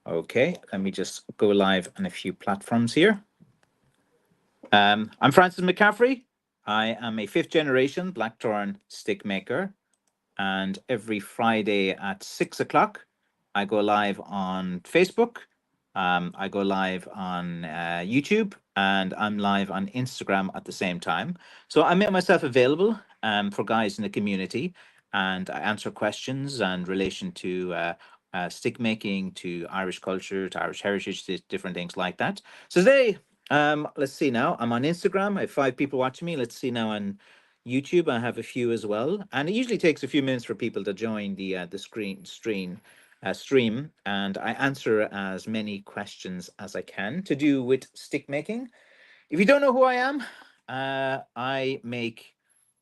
Okay, let me just go live on a few platforms here. I'm Francis McCaffrey. I am a fifth generation blackthorn stick maker. And every Friday at 6 o'clock, I go live on Facebook. I go live on YouTube, and I'm live on Instagram at the same time. So I make myself available for guys in the community, and I answer questions in relation to stick making, to Irish culture, to Irish heritage, to different things like that. So today, let's see now. I'm on Instagram. I have 5 people watching me. Let's see now on YouTube, I have a few as well, and it usually takes a few minutes for people to join the stream, and I answer as many questions as I can to do with stick making. If you don't know who I am, I make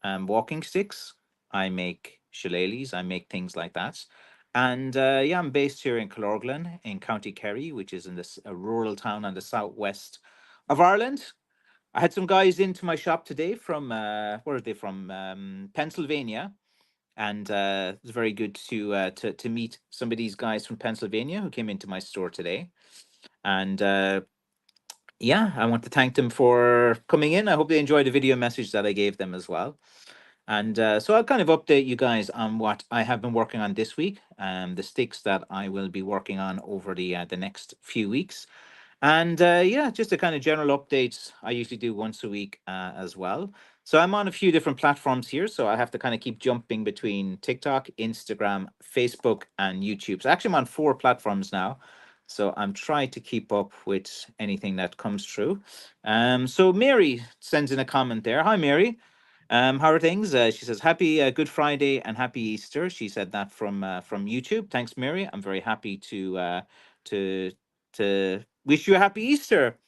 walking sticks, I make shillelaghs, I make things like that. And yeah, I'm based here in Killorglin in County Kerry, which is in this a rural town on the southwest of Ireland. I had some guys into my shop today from where are they from? Pennsylvania, and it was very good to meet some of these guys from Pennsylvania who came into my store today. And yeah, I want to thank them for coming in. I hope they enjoyed the video message that I gave them as well. And so I'll kind of update you guys on what I have been working on this week, the sticks that I will be working on over the next few weeks. And yeah, just a kind of general updates I usually do once a week as well. So I'm on a few different platforms here. So I have to kind of keep jumping between TikTok, Instagram, Facebook, and YouTube. So actually, I'm on 4 platforms now. So I'm trying to keep up with anything that comes through. So Mary sends in a comment there. Hi, Mary. How are things? She says, "Happy Good Friday and Happy Easter." She said that from YouTube. Thanks, Mary. I'm very happy to to wish you a happy Easter.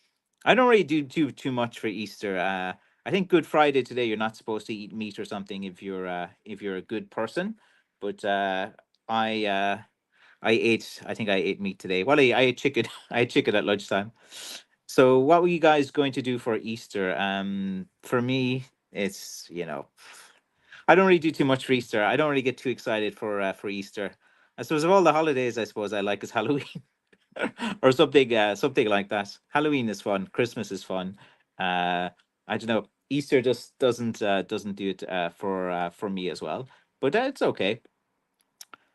I don't really do too much for Easter. I think Good Friday today you're not supposed to eat meat or something if you're a good person. But I uh, I think I ate meat today. Well, I ate chicken. I ate chicken at lunchtime. So what were you guys going to do for Easter? For me, it's I don't really do too much for Easter. I don't really get too excited for Easter. I suppose of all the holidays, I suppose I like is Halloween. Or something like that. Halloween is fun. Christmas is fun. I don't know. Easter just doesn't do it for me as well. But it's okay.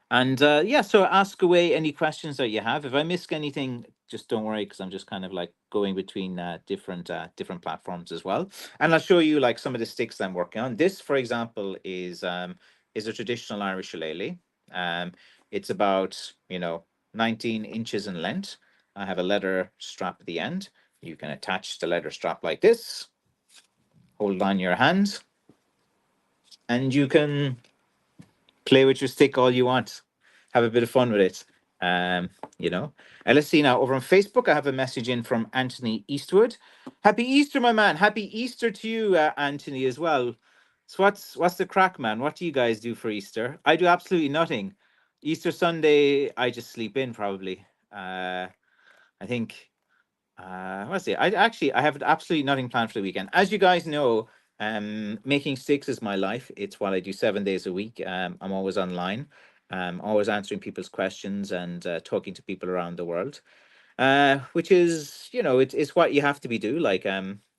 And yeah, so ask away any questions that you have. If I miss anything, just don't worry because I'm just kind of like going between different platforms as well. And I'll show you like some of the sticks I'm working on. This, for example, is a traditional Irish shillelagh. It's about 19 inches in length. I have a leather strap at the end. You can attach the leather strap like this, hold it on your hand, and you can play with your stick all you want. Have a bit of fun with it. Um, you know. And let's see now. Over on Facebook, I have a message in from Anthony Eastwood. Happy Easter, my man. Happy Easter to you, Anthony, as well. So what's the crack, man? What do you guys do for Easter? I do absolutely nothing. Easter Sunday, I just sleep in probably. I think let's see. I have absolutely nothing planned for the weekend. As you guys know, making sticks is my life. It's what I do 7 days a week. I'm always online, always answering people's questions and talking to people around the world. Which is, it's what you have to be do. Like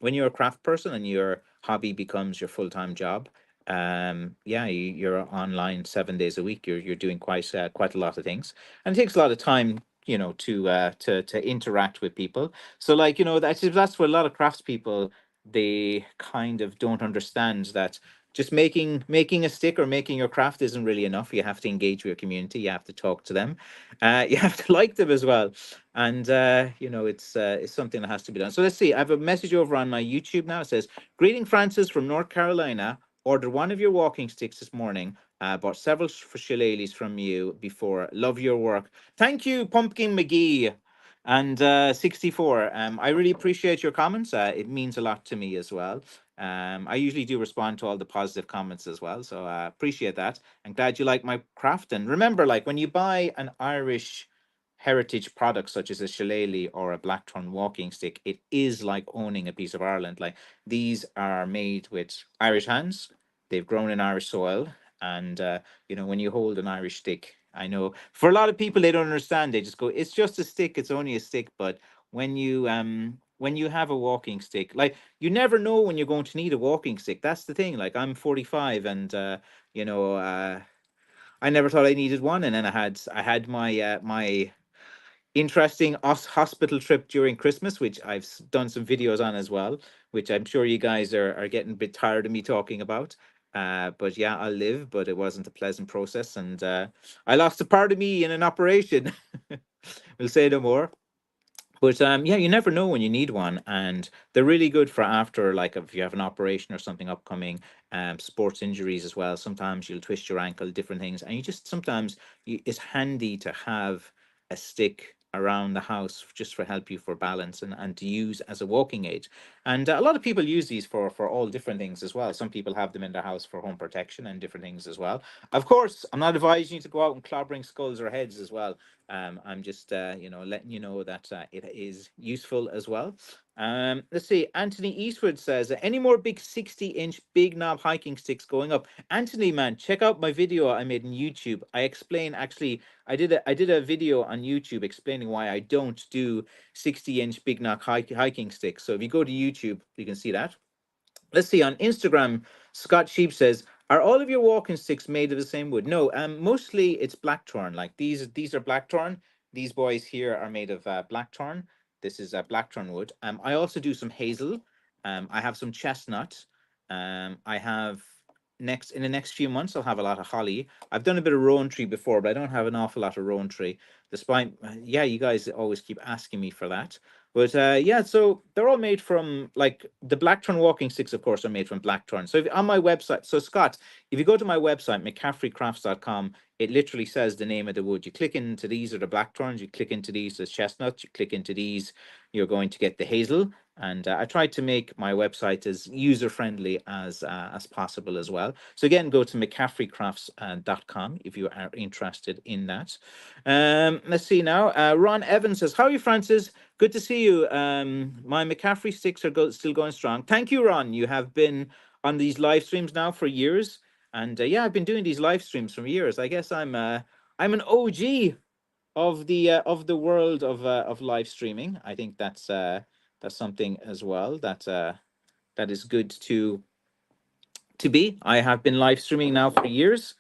when you're a craft person and your hobby becomes your full-time job, yeah, you're online 7 days a week. You're doing quite a lot of things, and it takes a lot of time, to interact with people. So like, that's what a lot of craftspeople, they kind of don't understand that just making a stick or making your craft isn't really enough. You have to engage with your community. You have to talk to them. You have to like them as well. And it's something that has to be done. So let's see. I have a message over on my YouTube now. It says, "Greeting, Francis from North Carolina. Ordered one of your walking sticks this morning. Bought several for shillelaghs from you before. Love your work. Thank you, Pumpkin McGee." And 64. I really appreciate your comments. It means a lot to me as well. I usually do respond to all the positive comments as well. So I appreciate that. I'm glad you like my craft. And remember, like when you buy an Irish heritage product such as a shillelagh or a blackthorn walking stick, it is like owning a piece of Ireland. Like these are made with Irish hands. They've grown in Irish soil. And when you hold an Irish stick, I know for a lot of people they don't understand. They just go, "It's just a stick. It's only a stick." But when you have a walking stick, like you never know when you're going to need a walking stick. That's the thing. Like I'm 45, and you know, I never thought I needed one, and then I had my interesting hospital trip during Christmas, which I've done some videos on as well, which I'm sure you guys are getting a bit tired of me talking about. But yeah, I'll live, but it wasn't a pleasant process. And I lost a part of me in an operation. We'll say no more. But yeah, you never know when you need one, and they're really good for after, like if you have an operation or something upcoming, sports injuries as well. Sometimes you'll twist your ankle, different things, and you just sometimes it's handy to have a stick around the house just for help you for balance and to use as a walking aid. And a lot of people use these for all different things as well. Some people have them in their house for home protection and different things as well. Of course, I'm not advising you to go out and clobbering skulls or heads as well. I'm just, letting you know that it is useful as well. Let's see. Anthony Eastwood says, any more big 60-inch big knob hiking sticks going up? Anthony, man, check out my video I made on YouTube. I explain, actually, I did a video on YouTube explaining why I don't do 60-inch big knob hiking sticks. So if you go to YouTube, you can see that. Let's see, on Instagram, Scott Sheep says, "Are all of your walking sticks made of the same wood?" No, mostly it's blackthorn. Like these are blackthorn. These boys here are made of blackthorn. This is blackthorn wood. I also do some hazel. I have some chestnut. I have next in the next few months I'll have a lot of holly. I've done a bit of rowan tree before, but I don't have an awful lot of rowan tree. Despite yeah, you guys always keep asking me for that. But yeah, so they're all made from like the blackthorn walking sticks, of course, are made from blackthorn. So if, on my website, so Scott, if you go to my website, McCaffreycrafts.com, it literally says the name of the wood. You click into these are the blackthorns, you click into these as chestnuts, you click into these, you're going to get the hazel. And I tried to make my website as user friendly as possible as well. So again, go to McCaffreycrafts.com if you are interested in that. Let's see now. Ron Evans says, "How are you, Francis? Good to see you. My McCaffrey sticks are still going strong. Thank you, Ron. You have been on these live streams now for years, and yeah, I've been doing these live streams for years. I guess I'm an OG of the world of live streaming. I think that's something as well that is good to be. I have been live streaming now for years.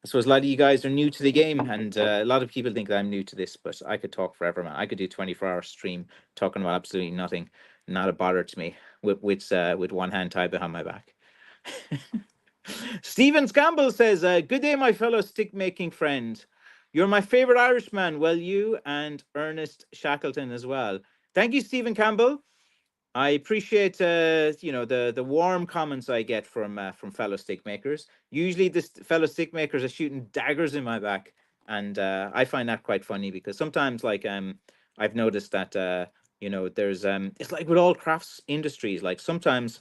I suppose a lot of you guys are new to the game, and a lot of people think that I'm new to this, but I could talk forever, man. I could do 24-hour stream talking about absolutely nothing, not a bother to me, with one hand tied behind my back. Stephen Campbell says, "Good day, my fellow stick making friend. You're my favorite Irishman. Well, you and Ernest Shackleton as well. Thank you, Stephen Campbell. I appreciate the warm comments I get from fellow stick makers. Usually, this fellow stick makers are shooting daggers in my back, and I find that quite funny because sometimes, like I've noticed that there's it's like with all crafts industries. Like sometimes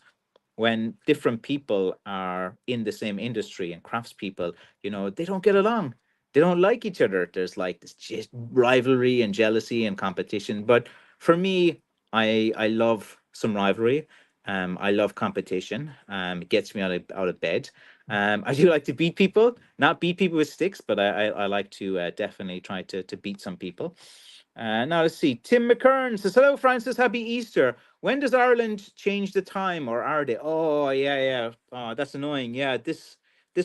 when different people are in the same industry and craftspeople, they don't get along. They don't like each other. There's like this just rivalry and jealousy and competition. But for me, I love some rivalry. I love competition. It gets me out of bed. I do like to beat people, not beat people with sticks, but I like to definitely try to beat some people. Now let's see. Tim McKern says, "Hello, Francis. Happy Easter. When does Ireland change the time, or are they?" Oh, yeah, yeah. Oh, that's annoying. Yeah, this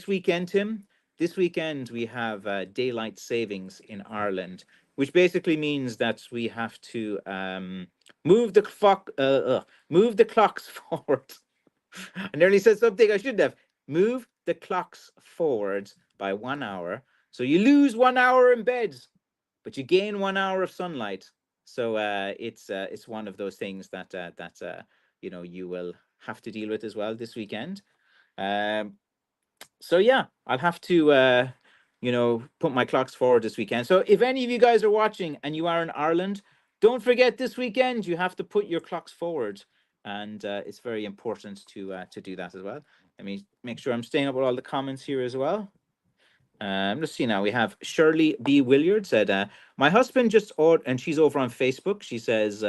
weekend, Tim. This weekend we have daylight savings in Ireland, which basically means that we have to move the move the clocks forward. I nearly said something I shouldn't have. Move the clocks forward by 1 hour, so you lose 1 hour in bed, but you gain 1 hour of sunlight. So it's one of those things that you will have to deal with as well this weekend. Um, so yeah, I'll have to put my clocks forward this weekend. So if any of you guys are watching and you are in Ireland, don't forget this weekend you have to put your clocks forward, and it's very important to do that as well. Let me make sure I'm staying up with all the comments here as well. Let's see now. We have Shirley B. Williard said, "My husband just ordered," and she's over on Facebook. She says,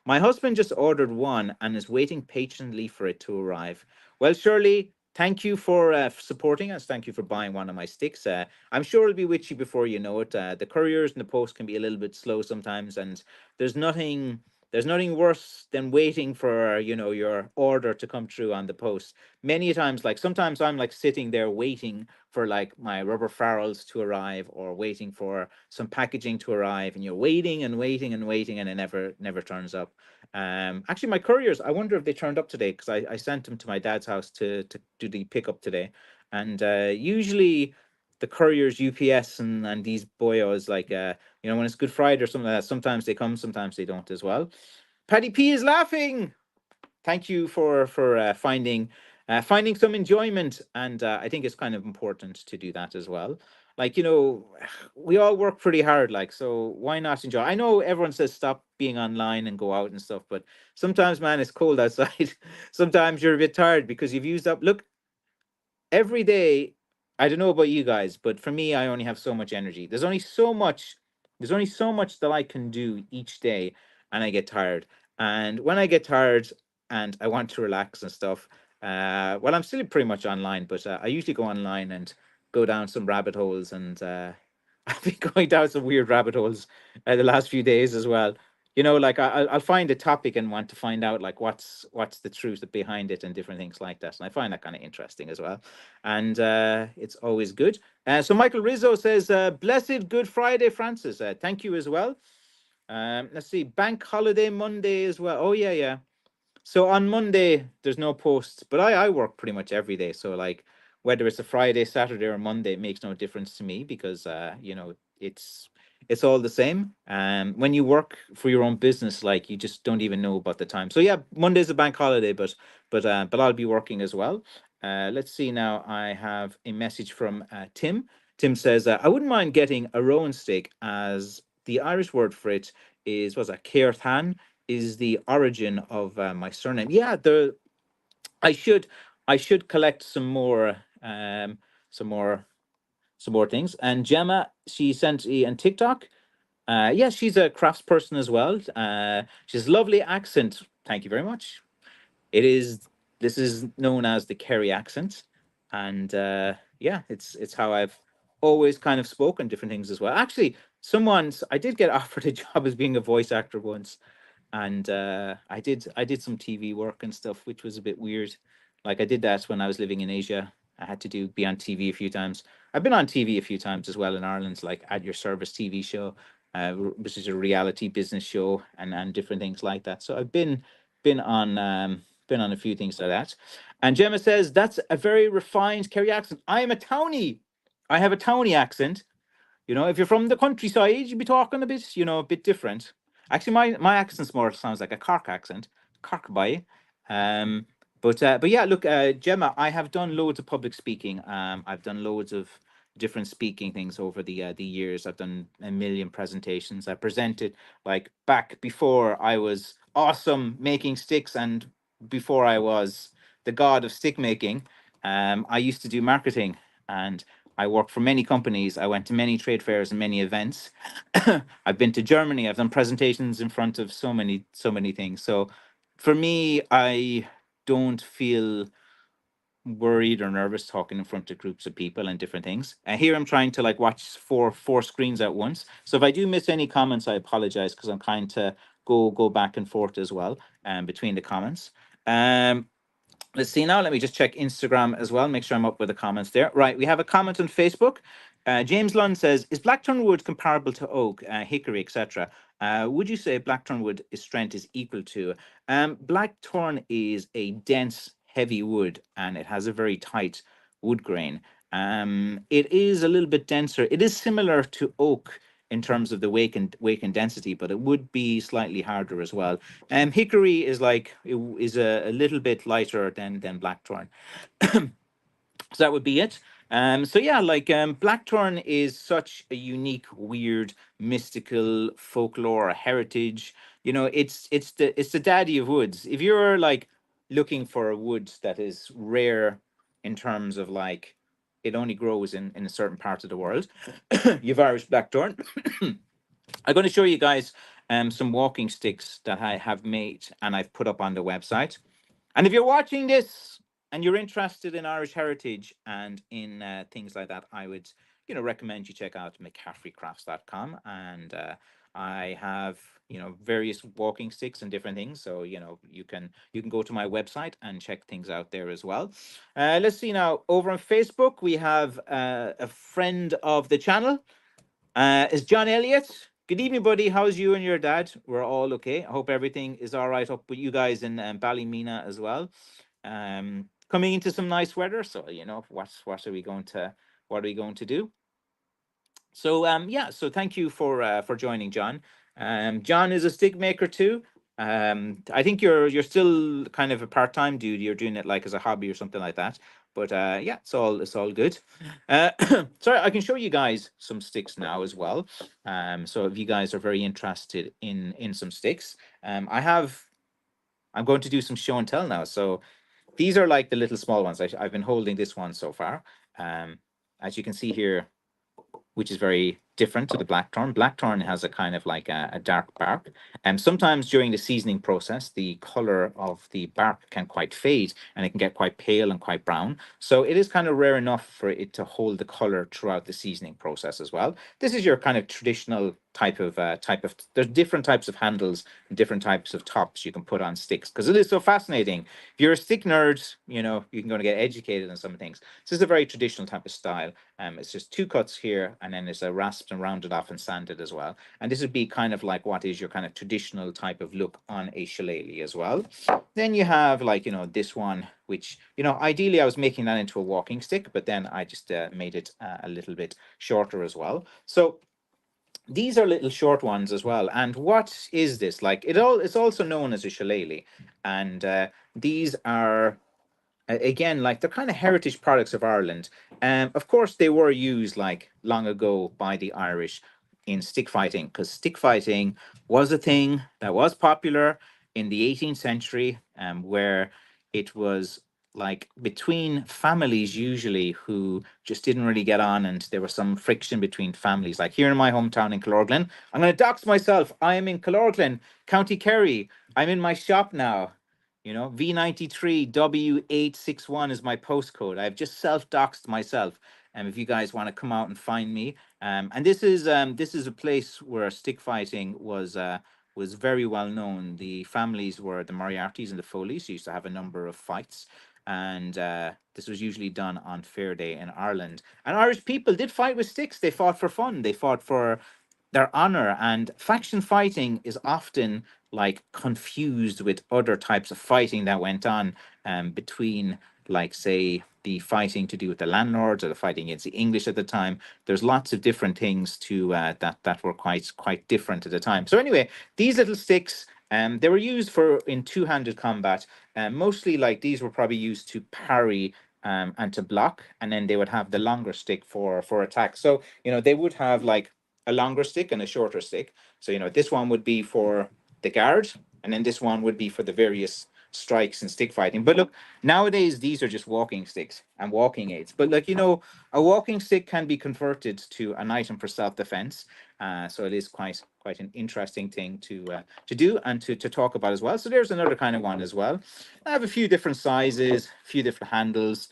"My husband just ordered one and is waiting patiently for it to arrive." Well, Shirley, thank you for supporting us. Thank you for buying one of my sticks. I'm sure it'll be with you before you know it. The couriers and the post can be a little bit slow sometimes, and there's nothing there's nothing worse than waiting for your order to come through on the post. Many times, like sometimes I'm like sitting there waiting for like my rubber farrels to arrive, or waiting for some packaging to arrive, and you're waiting and waiting and waiting, and it never turns up. Actually, my couriers, I wonder if they turned up today, because I sent them to my dad's house to do the pickup today. And usually the couriers, UPS and these boyos, like, when it's Good Friday or something like that, sometimes they come, sometimes they don't as well. Paddy P is laughing. Thank you for finding some enjoyment, and I think it's kind of important to do that as well. Like, we all work pretty hard, like, so why not enjoy? I know everyone says stop being online and go out and stuff, but sometimes, man, it's cold outside. Sometimes you're a bit tired because you've used up. Look, every day, I don't know about you guys, but for me, I only have so much energy. There's only so much that I can do each day, and I get tired. And when I get tired and I want to relax and stuff, well, I'm still pretty much online, but I usually go online and go down some rabbit holes, and I've been going down some weird rabbit holes the last few days as well. Like I'll find a topic and want to find out like what's the truth behind it and different things like that, and I find that kind of interesting as well, and it's always good. So Michael Rizzo says, "Blessed Good Friday, Francis." Thank you as well. Let's see, Bank Holiday Monday as well. Oh yeah, yeah. So on Monday, there's no posts, but I work pretty much every day. So like whether it's a Friday, Saturday, or Monday, it makes no difference to me, because it's all the same. When you work for your own business, like, you just don't even know about the time. So yeah, Monday's a bank holiday, but I'll be working as well. Let's see now. I have a message from Tim. Tim says, "I wouldn't mind getting a rowan steak, as the Irish word for it is, what's that, Cairthan, is the origin of my surname." Yeah, I should I should collect some more some more things. And Gemma, she sent me on TikTok. Yeah, she's a craftsperson as well. She's a lovely accent. Thank you very much. It is This is known as the Kerry accent, and yeah, it's how I've always kind of spoken different things as well. Actually, I did get offered a job as being a voice actor once, and I did some TV work and stuff, which was a bit weird. Like, I did that when I was living in Asia. I had to be on TV a few times. I've been on TV a few times as well in Ireland, like At Your Service TV show, which is a reality business show, and different things like that. So I've been on a few things like that. And Gemma says, "That's a very refined Kerry accent. I am a townie. I have a townie accent. If you're from the countryside, you'd be talking a bit different. Actually, my accent's more sounds like a Cork accent, Cork boy. Um, but yeah, look, Gemma, I have done loads of public speaking. I've done loads of different speaking things over the years. I've done a million presentations. I presented, like, back before I was awesome making sticks, and before I was the god of stick making. I used to do marketing, and I worked for many companies. I went to many trade fairs and many events. I've been to Germany. I've done presentations in front of so many things. So for me, I don't feel worried or nervous talking in front of groups of people and different things. And here I'm trying to like watch four screens at once. So if I do miss any comments, I apologize, because I'm trying to go back and forth as well, between the comments. Um, Let's see now. Let me just check Instagram as well, make sure I'm up with the comments there. Right, we have a comment on Facebook. James Lund says, "Is blackthorn wood comparable to oak, hickory, etc.? Would you say blackthorn wood strength is equal to?" Blackthorn is a dense, heavy wood, and it has a very tight wood grain. It is a little bit denser. It is similar to oak in terms of the wake and density, but it would be slightly harder as well. Hickory is a little bit lighter than blackthorn. So that would be it. So yeah, like, blackthorn is such a unique, weird, mystical folklore, heritage. It's the daddy of woods. If you're like looking for a wood that is rare in terms of like it only grows in a certain part of the world, you've Irish blackthorn. I'm going to show you guys some walking sticks that I have made and I've put up on the website. And if you're watching this, and you're interested in Irish heritage and in things like that, I would, recommend you check out McCaffreycrafts.com. And I have, various walking sticks and different things. So, you can go to my website and check things out there as well. Let's see now. Over on Facebook, we have a friend of the channel. Is John Elliott? Good evening, buddy. How's you and your dad? We're all okay. I hope everything is all right up with you guys in Ballymena as well. Coming into some nice weather, so what are we going to do? So yeah, so thank you for joining, John. John is a stick maker too. I think you're still kind of a part-time dude. You're doing it like as a hobby or something like that. But yeah, it's all good. Uh, sorry, I can show you guys some sticks now as well. So if you guys are very interested in some sticks, I'm going to do some show and tell now. So these are like the little small ones. I've been holding this one so far. As you can see here, which is very different to the blackthorn. Blackthorn has a kind of like a dark bark. And sometimes during the seasoning process, the color of the bark can quite fade and it can get quite pale and quite brown. So it is kind of rare enough for it to hold the color throughout the seasoning process as well. This is your kind of traditional type of there's different types of handles and different types of tops you can put on sticks because it is so fascinating. If you're a stick nerd, you can go to get educated on some things. This is a very traditional type of style. It's just two cuts here, and then it's a rasped and rounded off and sanded as well. And this would be kind of like what is your kind of traditional type of look on a shillelagh as well. Then you have like, this one, which, ideally I was making that into a walking stick, but then I just made it a little bit shorter as well. So these are little short ones as well. And what is this? Like it's also known as a shillelagh. And these are again, like they're kind of heritage products of Ireland. Of course, they were used like long ago by the Irish in stick fighting because stick fighting was a thing that was popular in the 18th century, where it was like between families usually who just didn't really get on, and there was some friction between families. Like here in my hometown in Killorglin, I'm going to dox myself. I am in Killorglin, County Kerry. I'm in my shop now. V93 W861 is my postcode. I've just self-doxed myself. If you guys want to come out and find me, and this is a place where stick fighting was very well known. The families were the Moriartys and the Foleys, who used to have a number of fights, and this was usually done on Fair Day in Ireland. And Irish people did fight with sticks. They fought for fun. They fought for their honor, and faction fighting is often like confused with other types of fighting that went on between, like, say, the fighting to do with the landlords or the fighting against the English at the time. There's lots of different things to that were quite different at the time. So anyway, these little sticks, they were used for in two-handed combat. Mostly, like, these were probably used to parry and to block, and then they would have the longer stick for attack. So they would have like a longer stick and a shorter stick. So this one would be for the guard, and then this one would be for the various strikes and stick fighting. But look, nowadays these are just walking sticks and walking aids. But like a walking stick can be converted to an item for self-defense. So it is quite an interesting thing to do and to talk about as well. So there's another kind of one as well. I have a few different sizes, a few different handles.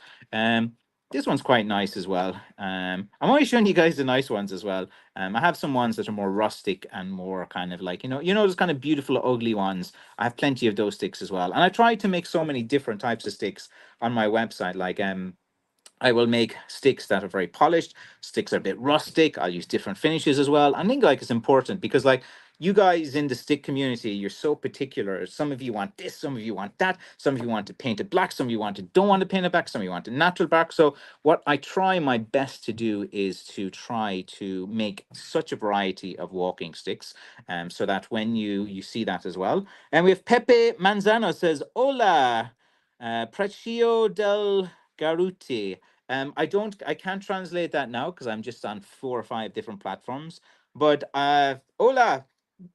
This one's quite nice as well. I'm only showing you guys the nice ones as well. I have some ones that are more rustic and more kind of like, those kind of beautiful, ugly ones. I have plenty of those sticks as well. And I try to make so many different types of sticks on my website. Like, I will make sticks that are very polished, sticks are a bit rustic. I'll use different finishes as well. I think like it's important because like you guys in the stick community, you're so particular. Some of you want this, some of you want that, some of you want to paint it black, some of you don't want to paint it black, some of you want a natural black. So what I try my best to do is to try to make such a variety of walking sticks, so that when you see that as well. And we have Pepe Manzano says, "Hola, Precio del Garuti." I can't translate that now because I'm just on 4 or 5 different platforms. But hola,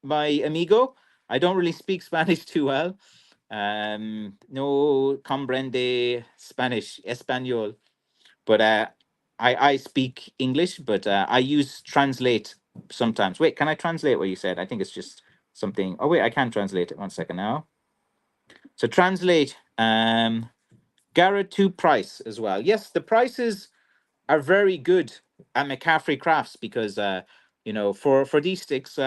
my amigo. I don't really speak Spanish too well. No comprende Spanish, Espanol. But I speak English, but I use translate sometimes. Wait, can I translate what you said? I think it's just something. Oh wait, I can translate it. 1 second now. So translate. Garrett to Price as well. Yes, the prices are very good at McCaffrey Crafts because for these sticks,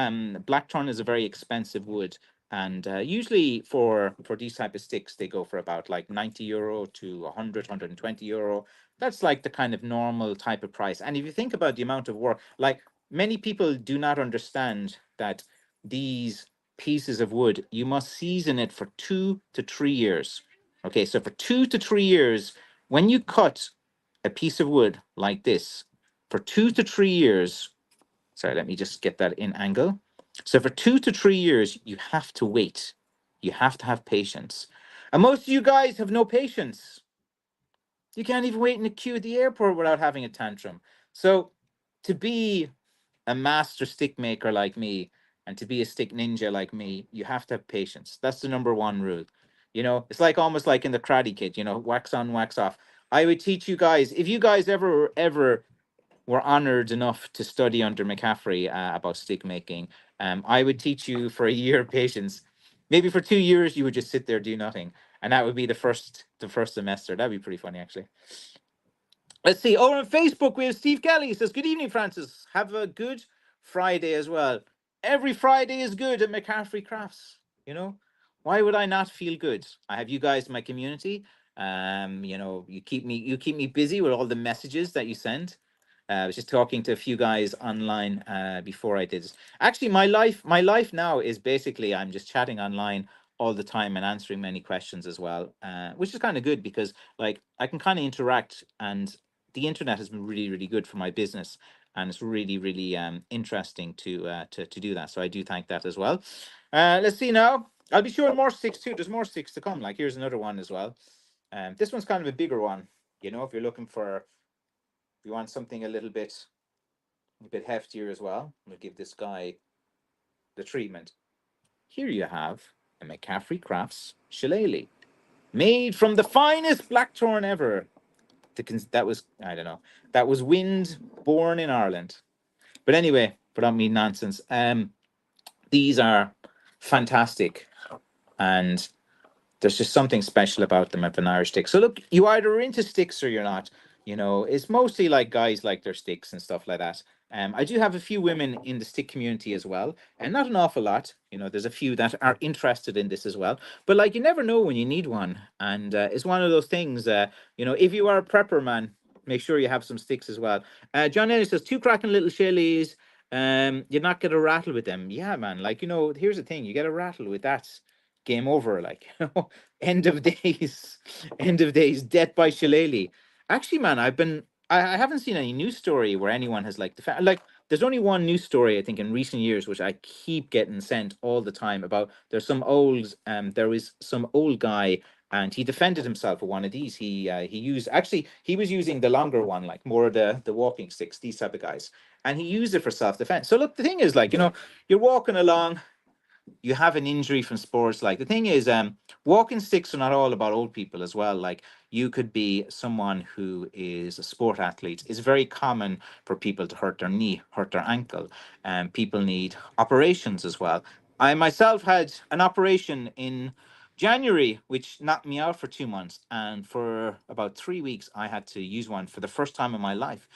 blackthorn is a very expensive wood, and usually for these type of sticks they go for about like €90 to 100 €120. That's like the kind of normal type of price. And if you think about the amount of work, like many people do not understand that these pieces of wood, you must season it for 2 to 3 years. Okay, so for 2 to 3 years, when you cut a piece of wood like this for 2 to 3 years. Sorry, let me just get that in angle. So for 2 to 3 years, you have to wait. You have to have patience. And most of you guys have no patience. You can't even wait in a queue at the airport without having a tantrum. So to be a master stick maker like me and to be a stick ninja like me, you have to have patience. That's the number one rule. It's like almost like in the Karate Kid, wax on, wax off. I would teach you guys, if you guys ever were honored enough to study under McCaffrey about stick making, I would teach you for a year of patience. Maybe for 2 years you would just sit there do nothing, and that would be the first semester. That'd be pretty funny, actually. Let's see. Over on Facebook, we have Steve Kelly. He says, "Good evening, Francis. Have a good Friday as well. Every Friday is good at McCaffrey Crafts. You know, why would I not feel good? I have you guys in my community. You keep me busy with all the messages that you send. I was just talking to a few guys online before I did this. Actually, my life now is basically I'm just chatting online all the time and answering many questions as well, which is kind of good because like I can kind of interact, and the internet has been really really good for my business, and it's really really interesting to do that. So I do thank that as well. Let's see now. I'll be showing more sticks too. There's more sticks to come. Like here's another one as well. This one's kind of a bigger one. If you're looking for, if you want something a bit heftier as well, we'll give this guy the treatment. Here you have a McCaffrey Crafts shillelagh, made from the finest blackthorn ever. That was, I don't know, that was wind born in Ireland. But anyway, without me nonsense, these are fantastic, and there's just something special about them at an Irish stick. So look, you either are into sticks or you're not. It's mostly like guys like their sticks and stuff like that. I do have a few women in the stick community as well, and not an awful lot. There's a few that are interested in this as well. But like, you never know when you need one, and it's one of those things. If you are a prepper man, make sure you have some sticks as well. John Ennis says, two cracking little shillies. You're not gonna rattle with them. Yeah, man. Like, here's the thing: you get a rattle with that, game over. Like, end of days, end of days, death by shillelagh. Actually, man, I haven't seen any news story where anyone has like like. There's only one news story I think in recent years which I keep getting sent all the time about. There was some old guy, and he defended himself with one of these. He was using the longer one, like more of the walking sticks, these type of guys, and he used it for self defense. So look, the thing is, like, you're walking along, you have an injury from sports. Like, the thing is, walking sticks are not all about old people as well. Like, you could be someone who is a sport athlete. It's very common for people to hurt their knee, hurt their ankle, and people need operations as well. I myself had an operation in January, which knocked me out for 2 months, and for about 3 weeks, I had to use one for the first time in my life.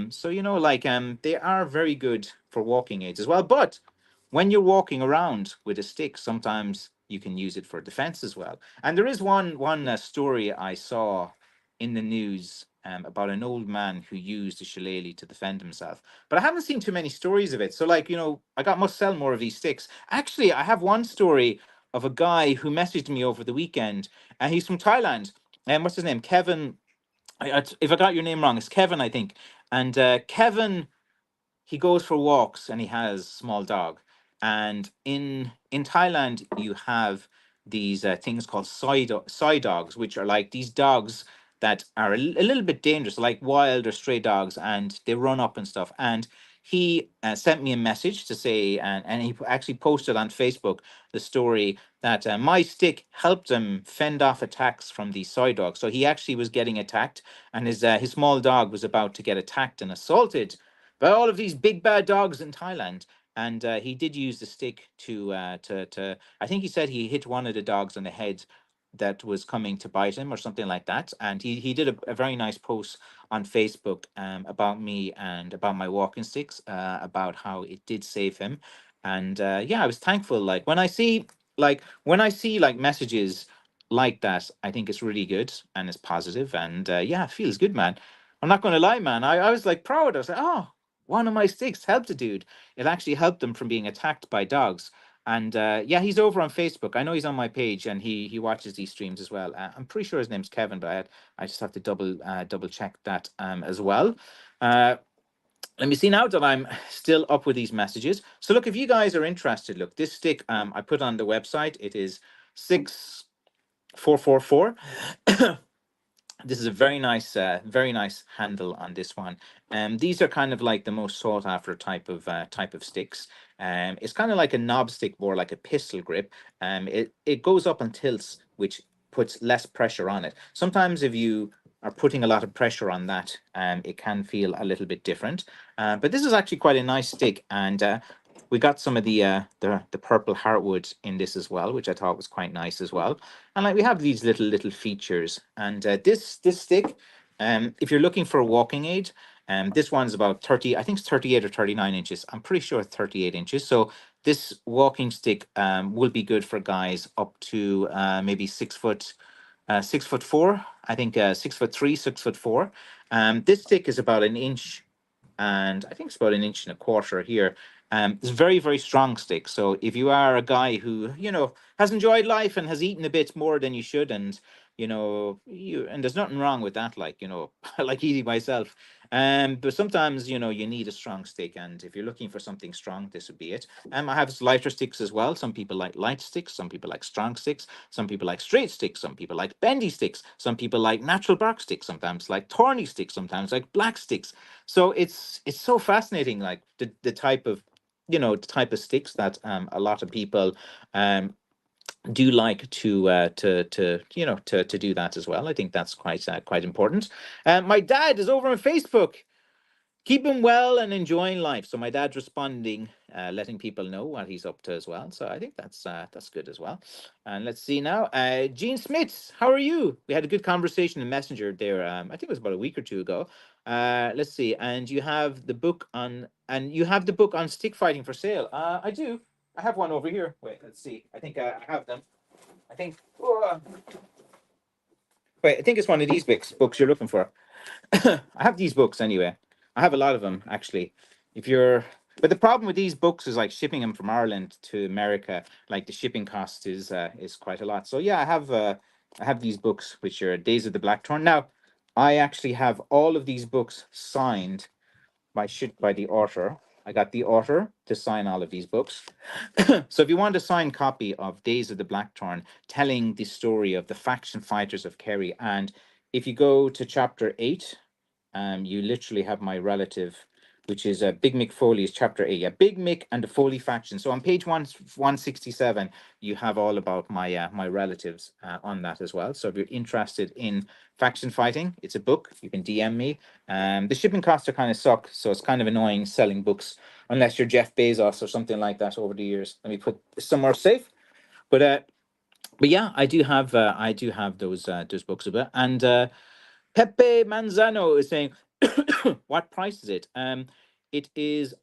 So like, they are very good for walking aids as well, but when you're walking around with a stick, sometimes you can use it for defense as well. And there is one story I saw in the news about an old man who used a shillelagh to defend himself. But I haven't seen too many stories of it. So, like, must sell more of these sticks. Actually, I have one story of a guy who messaged me over the weekend, and he's from Thailand. And what's his name? Kevin. If I got your name wrong, it's Kevin, I think. And Kevin, he goes for walks and he has a small dog. And in Thailand, you have these things called soy dogs, which are like these dogs that are a little bit dangerous, like wild or stray dogs, and they run up and stuff. And he sent me a message to say, and he actually posted on Facebook the story that my stick helped him fend off attacks from these soy dogs. So he actually was getting attacked, and his small dog was about to get attacked and assaulted by all of these big bad dogs in Thailand. And he did use the stick to I think he said he hit one of the dogs on the head that was coming to bite him or something like that. And he did a very nice post on Facebook about me and about my walking sticks, about how it did save him. And yeah, I was thankful. When I see like messages like that, I think it's really good and it's positive, and yeah, it feels good, man. I'm not going to lie, man. I was like proud. I was like, oh, one of my sticks helped a dude. It actually helped them from being attacked by dogs. And yeah, he's over on Facebook. I know he's on my page, and he watches these streams as well. I'm pretty sure his name's Kevin, but I just have to double check that as well. Uh, Let me see now that I'm still up with these messages. So look, if you guys are interested, look, this stick I put on the website. It is 6444. This is a very nice handle on this one. These are kind of like the most sought after type of sticks. It's kind of like a knob stick, more like a pistol grip. It goes up and tilts, which puts less pressure on it. Sometimes if you are putting a lot of pressure on that, it can feel a little bit different. But this is actually quite a nice stick, and we got some of the purple heartwood in this as well, which I thought was quite nice as well. And like we have these little features, and this stick, if you're looking for a walking aid, this one's about 30, I think it's 38 or 39 inches. I'm pretty sure 38 inches. So this walking stick will be good for guys up to maybe 6 foot, 6'4". I think 6'3", 6'4". This stick is about an inch, and I think it's about an inch and a quarter here. It's a very strong stick. So if you are a guy who has enjoyed life and has eaten a bit more than you should, and there's nothing wrong with that. Like I like eating myself. But sometimes you need a strong stick, and if you're looking for something strong, this would be it. I have lighter sticks as well. Some people like light sticks. Some people like strong sticks. Some people like straight sticks. Some people like bendy sticks. Some people like natural bark sticks. Sometimes like thorny sticks. Sometimes like black sticks. So it's so fascinating, like the type of the type of sticks that a lot of people um do like to do that as well. I think that's quite important. My dad is over on Facebook. Keep him well and enjoying life. So my dad's responding, letting people know what he's up to as well. So I think that's good as well. And let's see now. Gene Smith, how are you? We had a good conversation in Messenger there. I think it was about a week or two ago. Let's see. And you have the book on stick fighting for sale. I do. I have one over here. Wait, let's see. I think I have them. I think. Oh, wait, I think it's one of these books you're looking for. I have these books anyway. I have a lot of them actually. If you're, but the problem with these books is like shipping them from Ireland to America. Like the shipping cost is quite a lot. So yeah, I have these books which are Days of the Blackthorn. Now, I actually have all of these books signed by the author. I got the author to sign all of these books. So if you want a signed copy of Days of the Blackthorn, telling the story of the faction fighters of Kerry, and if you go to chapter 8, you literally have my relative, which is Big Mick Foley's chapter 8. Yeah, Big Mick and the Foley faction. So on page 167, you have all about my relatives on that as well. So if you're interested in faction fighting, it's a book. You can DM me. The shipping costs are kind of suck, so it's kind of annoying selling books unless you're Jeff Bezos or something like that over the years. Let me put this somewhere safe. But yeah, I do have those books about. And Pepe Manzano is saying, what price is it? It is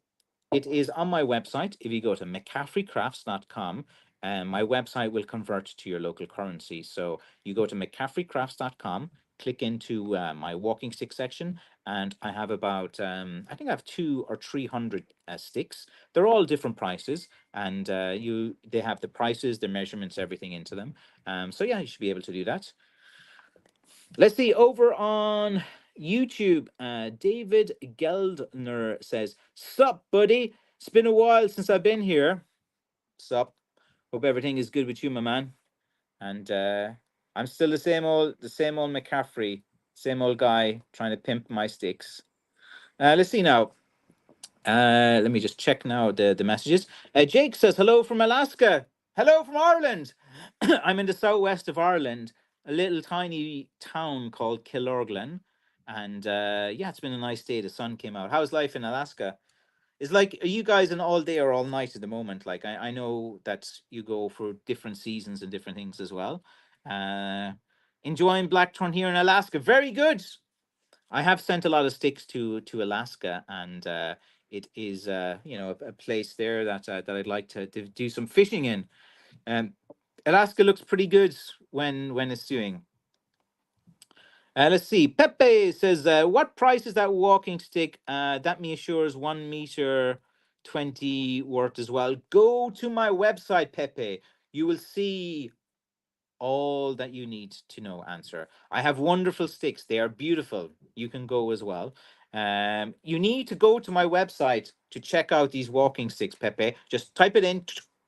it is on my website. If you go to McCaffreycrafts.com, my website will convert to your local currency. So you go to McCaffreycrafts.com, click into my walking stick section, and I have about I think I have 200 or 300 sticks. They're all different prices, and they have the prices, the measurements, everything into them. So yeah, you should be able to do that. Let's see, over on YouTube, David Geldner says, "Sup, buddy? It's been a while since I've been here. Sup? Hope everything is good with you, my man. And I'm still the same old McCaffrey, same old guy trying to pimp my sticks. Let's see now. Let me just check now the messages. Jake says, hello from Alaska. Hello from Ireland. I'm in the southwest of Ireland, a little tiny town called Killorglin. And yeah, it's been a nice day. The sun came out. How's life in Alaska? It's like, are you guys an all day or all night at the moment? Like, I know that you go for different seasons and different things as well. Uh, enjoying blackthorn here in Alaska. Very good. I have sent a lot of sticks to Alaska, and it is a place there that I'd like to do some fishing in. Um, Alaska looks pretty good when it's doing. Let's see. Pepe says, "What price is that walking stick? That me assures 1 meter 20 worth as well. Go to my website, Pepe. You will see all that you need to know. Answer. I have wonderful sticks. They are beautiful. You can go as well. You need to go to my website to check out these walking sticks, Pepe. Just type it in,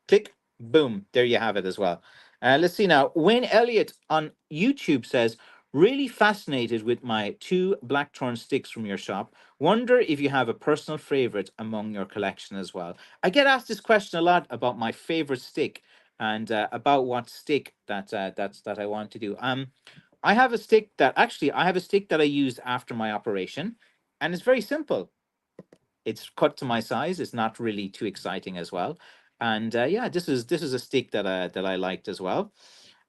click, boom. There you have it as well. Let's see now. Wayne Elliott on YouTube says, really fascinated with my two blackthorn sticks from your shop. Wonder if you have a personal favorite among your collection as well. I get asked this question a lot about my favorite stick and about what stick that I want to do. I have a stick that I used after my operation, and it's very simple. It's cut to my size. It's not really too exciting as well. And yeah, this is a stick that I liked as well.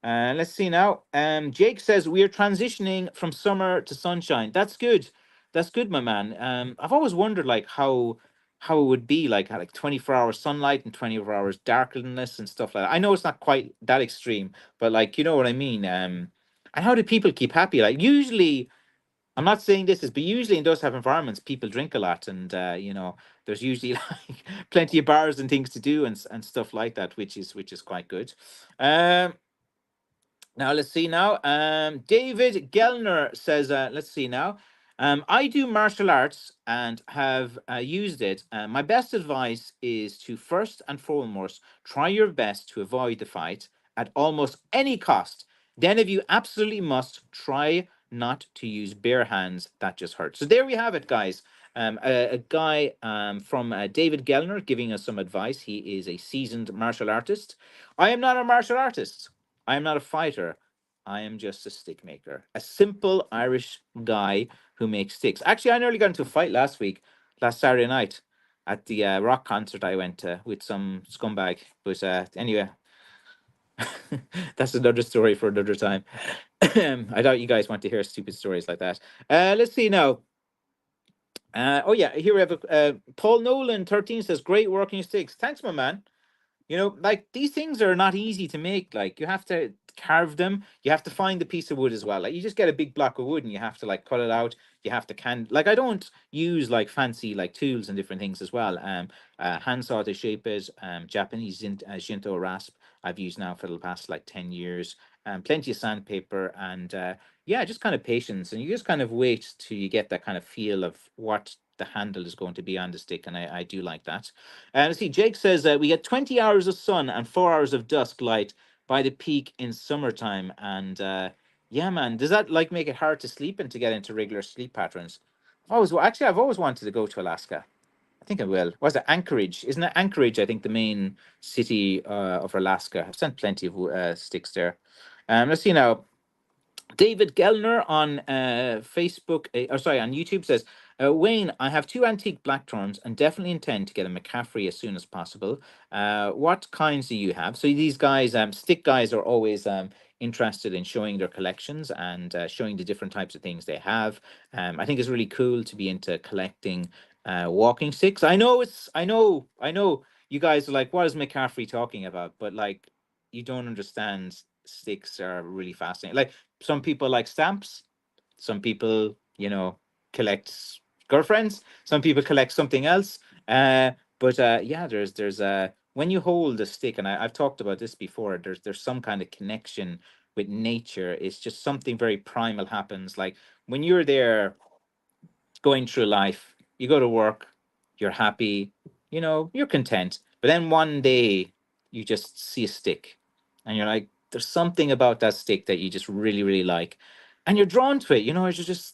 Let's see now. Jake says we are transitioning from summer to sunshine. That's good. That's good, my man. I've always wondered like how it would be like 24 hour sunlight and 24 hours darkness and stuff like that. I know it's not quite that extreme, but like you know what I mean. And how do people keep happy? Like usually I'm not saying this is, but usually in those type of environments, people drink a lot, and there's usually like plenty of bars and things to do and stuff like that, which is quite good. Um, Now let's see now. David Gellner says, let's see now. I do martial arts and have used it. My best advice is to first and foremost try your best to avoid the fight at almost any cost. Then, if you absolutely must, try not to use bare hands. That just hurts. So there we have it, guys. A guy from David Gellner giving us some advice. He is a seasoned martial artist. I am not a martial artist. I am not a fighter. I am just a stick maker, a simple Irish guy who makes sticks. Actually, I nearly got into a fight last Saturday night at the rock concert I went to with some scumbag. But anyway, that's another story for another time. I doubt you guys want to hear stupid stories like that. Let's see now. Oh yeah, here we have Paul Nolan 13 says, "Great working sticks." Thanks, my man. Like these things are not easy to make. Like you have to carve them. You have to find the piece of wood as well. Like you just get a big block of wood and you have to like cut it out. You have to like I don't use like fancy like tools and different things as well. Handsaw to shape it. Japanese Shinto rasp I've used now for the past like 10 years. Plenty of sandpaper and yeah, just kind of patience. And you just kind of wait till you get that kind of feel of what the handle is going to be on the stick, and I do like that. Let's see. Jake says we get 20 hours of sun and 4 hours of dusk light by the peak in summertime. And yeah, man, does that like make it hard to sleep and to get into regular sleep patterns? I've always wanted to go to Alaska. I think I will. Was it Anchorage? Isn't it Anchorage? I think the main city of Alaska. I've sent plenty of sticks there. Let's see now. David Gellner on Facebook, or sorry, on YouTube says, Wayne, I have two antique blackthorns and definitely intend to get a McCaffrey as soon as possible. What kinds do you have? So these guys, stick guys, are always interested in showing their collections and showing the different types of things they have. I think it's really cool to be into collecting walking sticks. I know you guys are like, what is McCaffrey talking about? But like, you don't understand. Sticks are really fascinating. Like some people like stamps, some people collect girlfriends, some people collect something else. But yeah, there's when you hold a stick, and I've talked about this before, there's some kind of connection with nature. It's just something very primal happens. Like when you're there going through life, you go to work, you're happy, you're content. But then one day you just see a stick and you're like, there's something about that stick that you just really, really like. And you're drawn to it,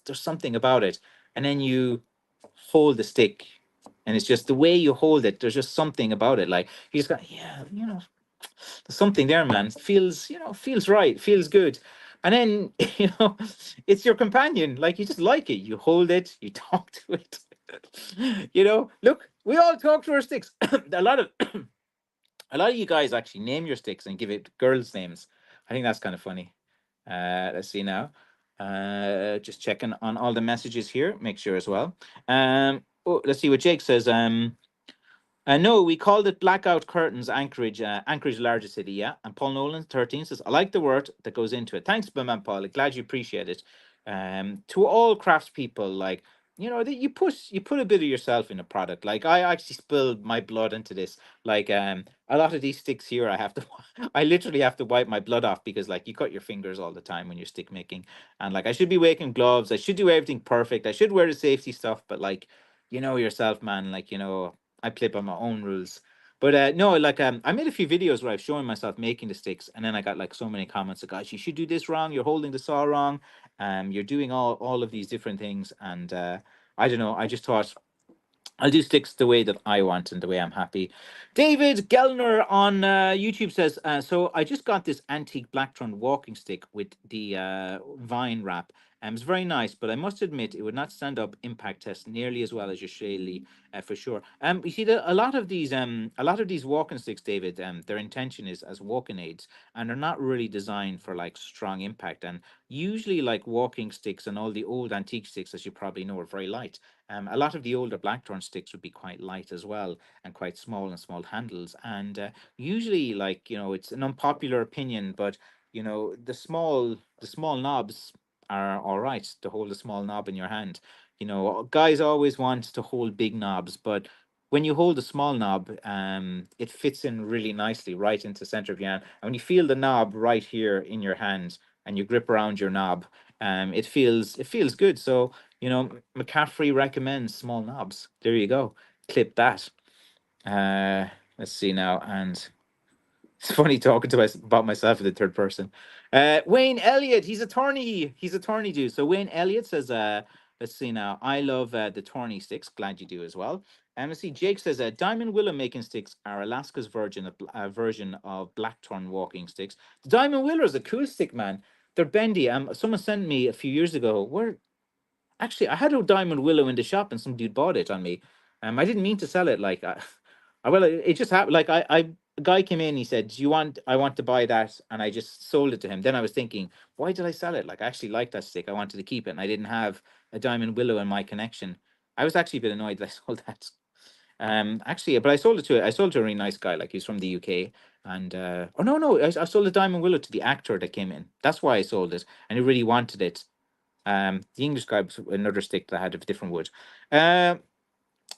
there's something about it. And then you hold the stick and it's just the way you hold it, there's just something about it. Like you just got, yeah, there's something there, man. Feels right, feels good. And then, it's your companion. Like you just like it. You hold it, you talk to it. Look, we all talk to our sticks. a lot of a lot of you guys actually name your sticks and give it girls' names. I think that's kind of funny. Let's see now. Just checking on all the messages here. Make sure as well. Oh, let's see what Jake says. No, we called it Blackout Curtains, Anchorage, Anchorage, largest city, yeah. And Paul Nolan, 13, says, I like the word that goes into it. Thanks, my man, Paul. Glad you appreciate it. To all craftspeople, like, you know, that you put a bit of yourself in a product. Like, I actually spilled my blood into this. Like, a lot of these sticks here, I have to, I literally have to wipe my blood off because, like, you cut your fingers all the time when you're stick making. And, like, I should be wearing gloves. I should do everything perfect. I should wear the safety stuff. But, like, you know yourself, man. Like, you know, I play by my own rules. But no, like I made a few videos where I've shown myself making the sticks, and then I got like so many comments like, "Gosh, you should do this wrong. You're holding the saw wrong. You're doing all of these different things." And I don't know. I just thought I'll do sticks the way that I want and the way I'm happy. David Gellner on YouTube says, so I just got this antique Blacktron walking stick with the vine wrap. It's very nice, but I must admit it would not stand up impact test nearly as well as your Shaley, for sure. You see, a lot of these walking sticks, David, their intention is as walking aids, and they're not really designed for like strong impact. And usually, like walking sticks and all the old antique sticks, as you probably know, are very light. A lot of the older blackthorn sticks would be quite light as well and quite small and small handles. And usually, like you know, it's an unpopular opinion, but you know, the small knobs are all right to hold a small knob in your hand. You know, guys always want to hold big knobs, but when you hold a small knob, it fits in really nicely right into the center of your hand. And when you feel the knob right here in your hand and you grip around your knob, it feels good. So you know, McCaffrey recommends small knobs. There you go. Clip that. Uh, let's see now. And it's funny talking to about myself in the third person. Wayne Elliott, he's a tourney. He's a tourney dude. So Wayne Elliott says, let's see now. I love the tourney sticks. Glad you do as well. And let's see. Jake says, Diamond Willow making sticks are Alaska's version of blackthorn walking sticks. The Diamond Willow is a cool stick, man. They're bendy. Someone sent me a few years ago. Where Actually, I had a diamond willow in the shop, and some dude bought it on me. I didn't mean to sell it. Like, it just happened. Like, a guy came in. He said, "Do you want? I want to buy that," and I just sold it to him. Then I was thinking, why did I sell it? Like, I actually liked that stick. I wanted to keep it, and I didn't have a diamond willow in my connection. I was actually a bit annoyed that I sold that. Actually, but I sold it to I sold it to a really nice guy. Like, he's from the UK, and oh no, I sold the diamond willow to the actor that came in. That's why I sold it, and he really wanted it. The English guy was another stick that had a different wood. Uh,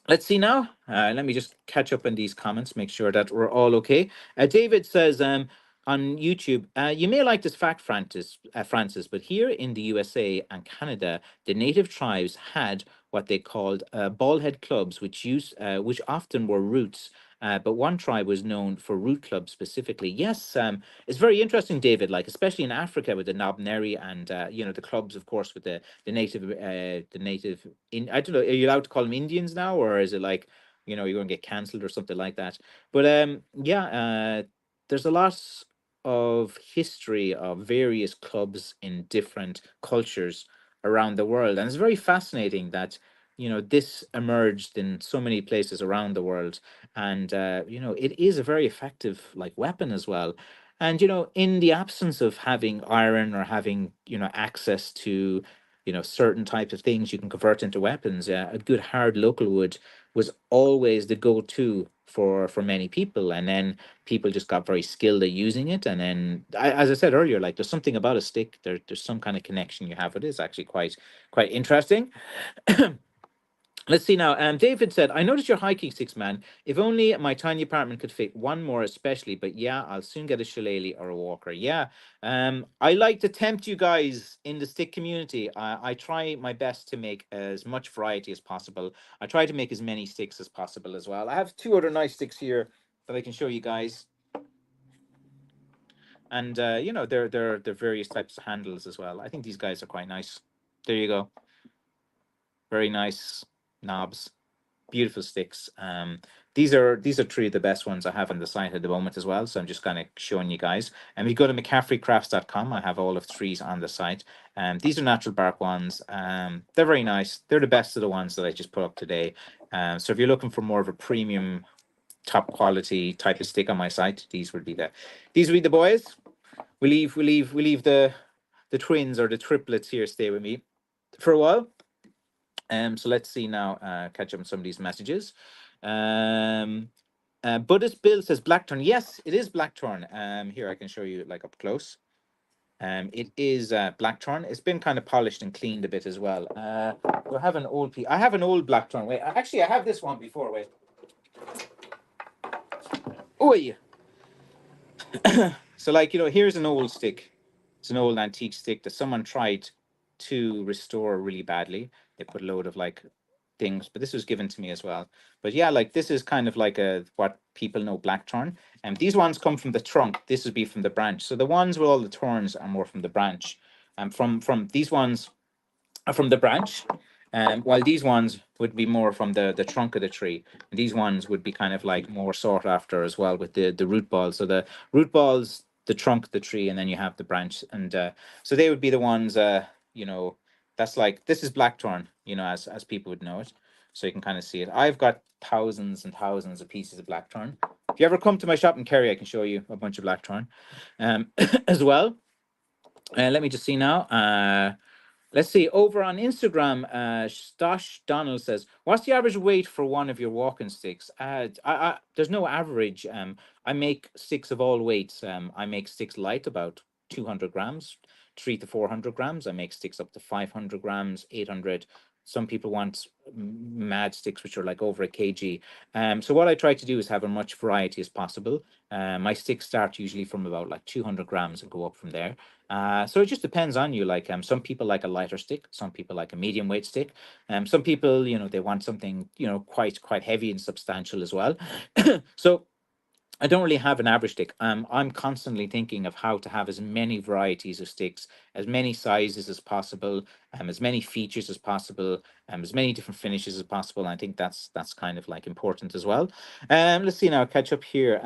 let's see now. Let me just catch up on these comments, make sure that we're all okay. David says on YouTube, you may like this fact, Francis, but here in the USA and Canada, the native tribes had what they called ball head clubs, which often were roots. But one tribe was known for root clubs specifically. Yes, it's very interesting, David. Like especially in Africa with the Nobneri and you know the clubs, of course, with the native in I don't know. Are you allowed to call them Indians now, or is it like you know you're going to get cancelled or something like that? But yeah, there's a lot of history of various clubs in different cultures around the world, and it's very fascinating that you know this emerged in so many places around the world, and you know it is a very effective like weapon as well. And you know, in the absence of having iron or having you know access to you know certain types of things you can convert into weapons, a good hard local wood was always the go-to for many people. And then people just got very skilled at using it, and then as I said earlier, like there's something about a stick, there's some kind of connection you have with it. It's actually quite interesting. Let's see now. David said, I noticed your hiking sticks, man. If only my tiny apartment could fit one more, especially. But yeah, I'll soon get a shillelagh or a walker. Yeah. I like to tempt you guys in the stick community. I try my best to make as much variety as possible. I try to make as many sticks as possible as well. I have two other nice sticks here that I can show you guys. And you know, they're various types of handles as well. I think these guys are quite nice. There you go. Very nice knobs. Beautiful sticks. These are three of the best ones I have on the site at the moment as well. So I'm just kind of showing you guys. And if you go to McCaffreycrafts.com, I have all of threes on the site. These are natural bark ones. They're very nice. They're the best of the ones that I just put up today. So if you're looking for more of a premium, top quality type of stick on my site, these would be the boys. We leave the twins or the triplets here stay with me for a while. So let's see now. Catch up on some of these messages. Buddhist Bill says Blackthorn. Yes, it is Blackthorn. Here I can show you like up close. It is Blackthorn. It's been kind of polished and cleaned a bit as well. Do I have an old I have an old Blackthorn. Wait, actually, I have this one before. Wait. Oh, yeah. So, like, here's an old stick. It's an old antique stick that someone tried to restore really badly. They put a load of like things, but this was given to me as well. But yeah, like this is kind of like what people know blackthorn. And these ones come from the trunk. This would be from the branch. So the ones with all the thorns are more from the branch. And from these ones are from the branch. While these ones would be more from the trunk of the tree. And these ones would be kind of like more sought after as well with the root balls. So the root balls, the trunk of the tree, and then you have the branch. And so they would be the ones, that's like, this is blackthorn, as people would know it. So you can kind of see it. I've got thousands and thousands of pieces of blackthorn. If you ever come to my shop in Kerry, I can show you a bunch of blackthorn as well. Let me just see now. Let's see, over on Instagram, Stosh Donald says, what's the average weight for one of your walking sticks? There's no average. I make sticks of all weights. I make sticks light, about 200 grams, 300 to 400 grams. I make sticks up to 500 grams, 800. Some people want mad sticks, which are like over a kg. So what I try to do is have as much variety as possible. My sticks start usually from about like 200 grams and go up from there. So it just depends on you. Like some people like a lighter stick, some people like a medium weight stick. Some people, they want something, quite heavy and substantial as well. So I don't really have an average stick. I'm constantly thinking of how to have as many varieties of sticks, as many sizes as possible, as many features as possible, as many different finishes as possible. And I think that's kind of like important as well. Let's see now, catch up here.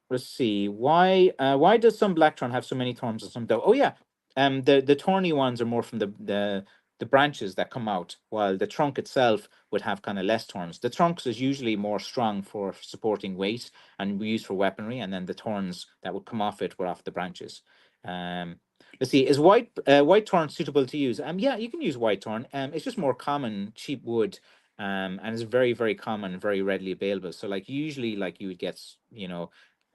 Let's see, why does some blackthorn have so many thorns and some don't? Oh yeah, the thorny ones are more from the branches that come out, while the trunk itself would have kind of less thorns. The trunks is usually more strong for supporting weight and we use for weaponry, and then the thorns that would come off it were off the branches. Um, let's see, is white thorn suitable to use? Yeah, you can use white thorn. It's just more common, cheap wood. And it's very, very common, very readily available. So like usually like you would get,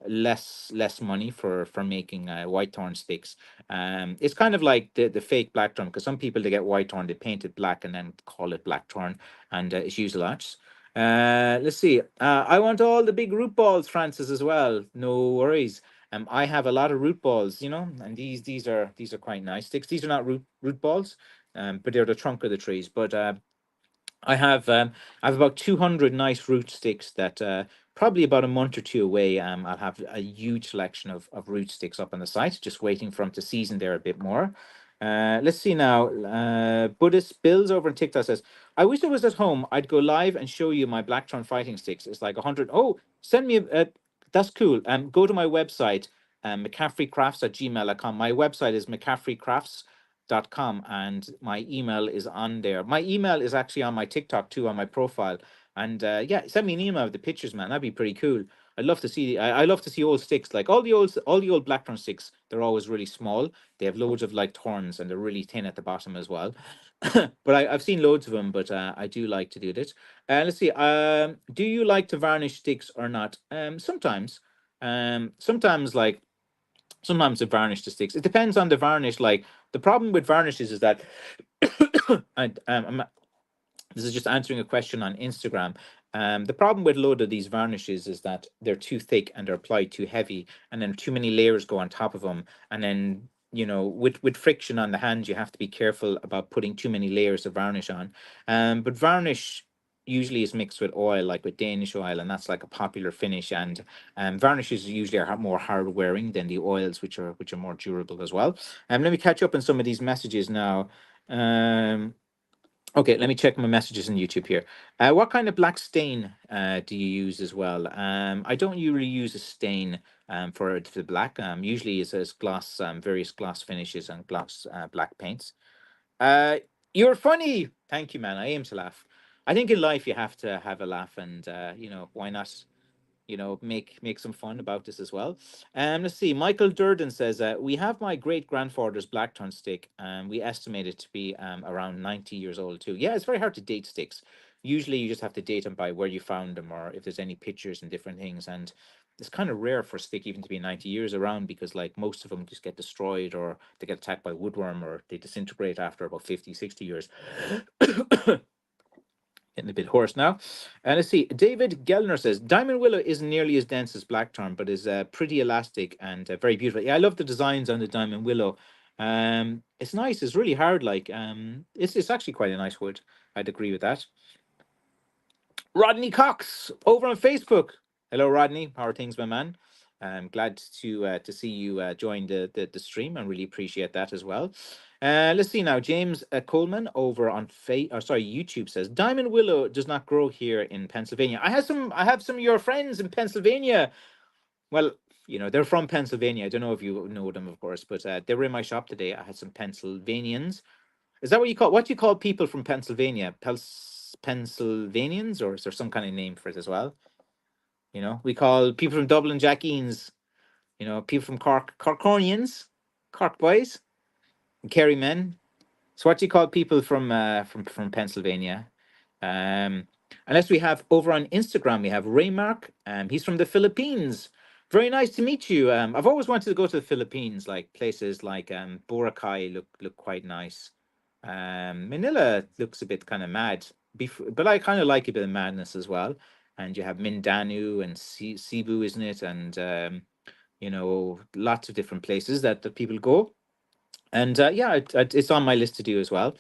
less money for making white thorn sticks. It's kind of like the fake blackthorn, because some people, they get white thorn, they paint it black and then call it blackthorn, and it's used a lot. Let's see. I want all the big root balls, Francis, as well. No worries. I have a lot of root balls, and these are quite nice sticks. These are not root balls, but they're the trunk of the trees. But I have about 200 nice root sticks that probably about a month or two away. I'll have a huge selection of root sticks up on the site, just waiting for them to season there a bit more. Let's see now. Buddhist Bills over on TikTok says, I wish I was at home. I'd go live and show you my Blacktron fighting sticks. It's like 100. Oh, send me that's cool. Go to my website, mccaffreycrafts@gmail.com. My website is mccaffreycrafts.com, and my email is on there. My email is actually on my TikTok too, on my profile. And yeah, send me an email with the pictures, man. That'd be pretty cool. I'd love to see. I love to see old sticks, like all the old blackthorn sticks. They're always really small. They have loads of like thorns, and they're really thin at the bottom as well. But I've seen loads of them. But I do like to do this. Let's see. Do you like to varnish sticks or not? Sometimes. Sometimes like sometimes to varnish the sticks. It depends on the varnish. Like the problem with varnishes is that this is just answering a question on Instagram. The problem with a load of these varnishes is that they're too thick and they're applied too heavy, and then too many layers go on top of them. And then, with friction on the hands, you have to be careful about putting too many layers of varnish on. But varnish usually is mixed with oil, like with Danish oil, and that's like a popular finish. And varnishes usually are more hard wearing than the oils, which are more durable as well. Let me catch up on some of these messages now. Okay, let me check my messages on YouTube here. What kind of black stain do you use as well? I don't usually use a stain for the black. Usually it's gloss, various gloss finishes and gloss black paints. You're funny. Thank you, man. I aim to laugh. I think in life you have to have a laugh, and why not? make some fun about this as well. Let's see. Michael Durden says, we have my great grandfather's blackthorn stick, and we estimate it to be around 90 years old too. Yeah, it's very hard to date sticks. Usually, you just have to date them by where you found them or if there's any pictures and different things. And it's kind of rare for a stick even to be 90 years around because like most of them just get destroyed or they get attacked by woodworm or they disintegrate after about 50, 60 years. Getting a bit hoarse now. And let's see. David Gellner says diamond willow isn't nearly as dense as blackthorn, but is pretty elastic and very beautiful. Yeah, I love the designs on the diamond willow. It's nice. It's really hard. Like it's actually quite a nice wood. I'd agree with that. Rodney Cox over on Facebook. Hello, Rodney. How are things, my man? I'm glad to see you join the stream. I really appreciate that as well. Let's see now. James Coleman over on YouTube says diamond willow does not grow here in Pennsylvania. I have some of your friends in Pennsylvania. Well, they're from Pennsylvania. I don't know if you know them, of course, but they were in my shop today. I had some Pennsylvanians. Is that what do you call people from Pennsylvania? Pennsylvanians, or is there some kind of name for it as well? We call people from Dublin Jackeens. People from Cork, Corkonians, Cork boys, and Kerry men. So what do you call people from Pennsylvania? Um, Unless we have over on Instagram, we have Raymark. He's from the Philippines. Very nice to meet you. I've always wanted to go to the Philippines, like places like Boracay look quite nice. Manila looks a bit kind of mad, but I kind of like a bit of madness as well. And you have Mindanao and Cebu, isn't it? And lots of different places that people go. And yeah, it's on my list to do as well.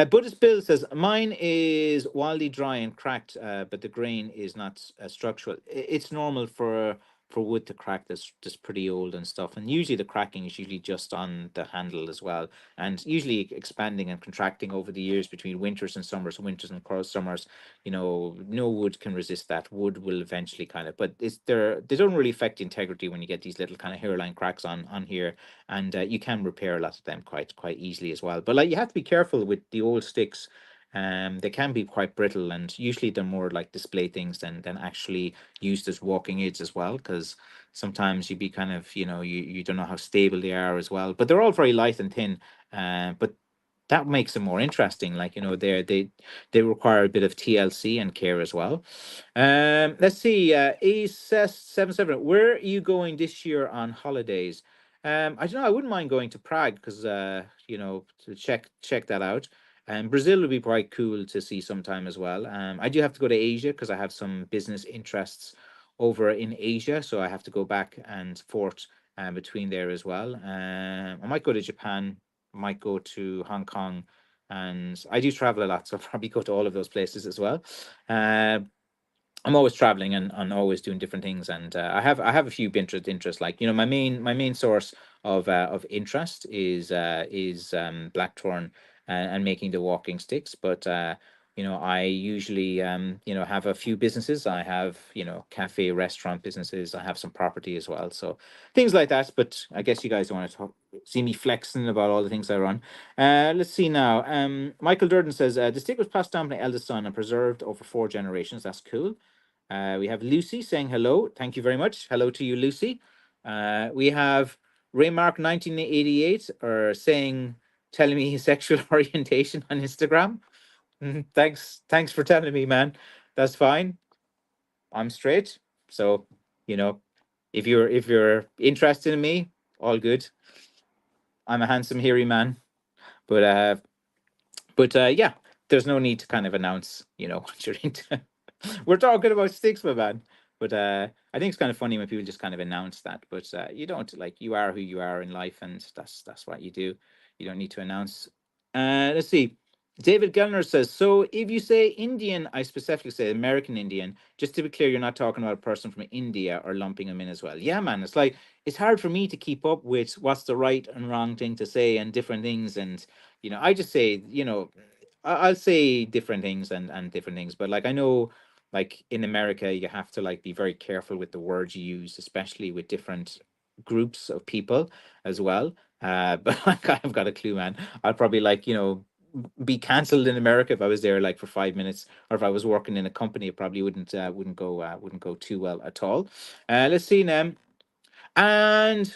Buddhist Bill says mine is wildly dry and cracked, but the grain is not structural. It's normal for wood to crack that's pretty old and stuff. And usually the cracking is usually just on the handle as well, and usually expanding and contracting over the years between winters and summers, winters and summers. No wood can resist that. Wood will eventually kind of, but they don't really affect the integrity when you get these little kind of hairline cracks on here, and you can repair a lot of them quite easily as well. But like you have to be careful with the old sticks. They can be quite brittle, and usually they're more like display things than actually used as walking aids as well. Because sometimes you be kind of you don't know how stable they are as well. But they're all very light and thin. But that makes them more interesting. Like they require a bit of TLC and care as well. Let's see. A77. Where are you going this year on holidays? I don't know. I wouldn't mind going to Prague because to check that out. And Brazil would be quite cool to see sometime as well. I do have to go to Asia because I have some business interests over in Asia, so I have to go back and forth between there as well. I might go to Japan, might go to Hong Kong, and I do travel a lot, so I'll probably go to all of those places as well. I'm always traveling and always doing different things, and I have a few interests. Like my main source of interest is blackthorn and making the walking sticks. But I usually have a few businesses. I have cafe, restaurant businesses. I have some property as well, so things like that. But I guess you guys don't want to see me flexing about all the things I run. Let's see now. Michael Durden says the stick was passed down by my eldest son and preserved over 4 generations. That's cool. We have Lucy saying hello. Thank you very much. Hello to you, Lucy. We have Raymark 1988 or telling me his sexual orientation on Instagram. Thanks for telling me, man. That's fine. I'm straight. So, you know, if you're interested in me, all good. I'm a handsome, hairy man. But yeah, there's no need to kind of announce, what you're into. We're talking about sticks, my man. But I think it's kind of funny when people just kind of announce that. But you don't, like, you are who you are in life, and that's what you do. You don't need to announce. Let's see. David Gellner says, so if you say Indian, I specifically say American Indian, just to be clear, you're not talking about a person from India or lumping them in as well. Yeah, man, it's like, it's hard for me to keep up with what's the right and wrong thing to say and different things. And, I just say, I'll say different things and different things. But like, I know, like in America, you have to like be very careful with the words you use, especially with different groups of people as well. But like, I've got a clue, man. I'll probably like, be cancelled in America if I was there like for 5 minutes, or if I was working in a company, it probably wouldn't go too well at all. Let's see now. And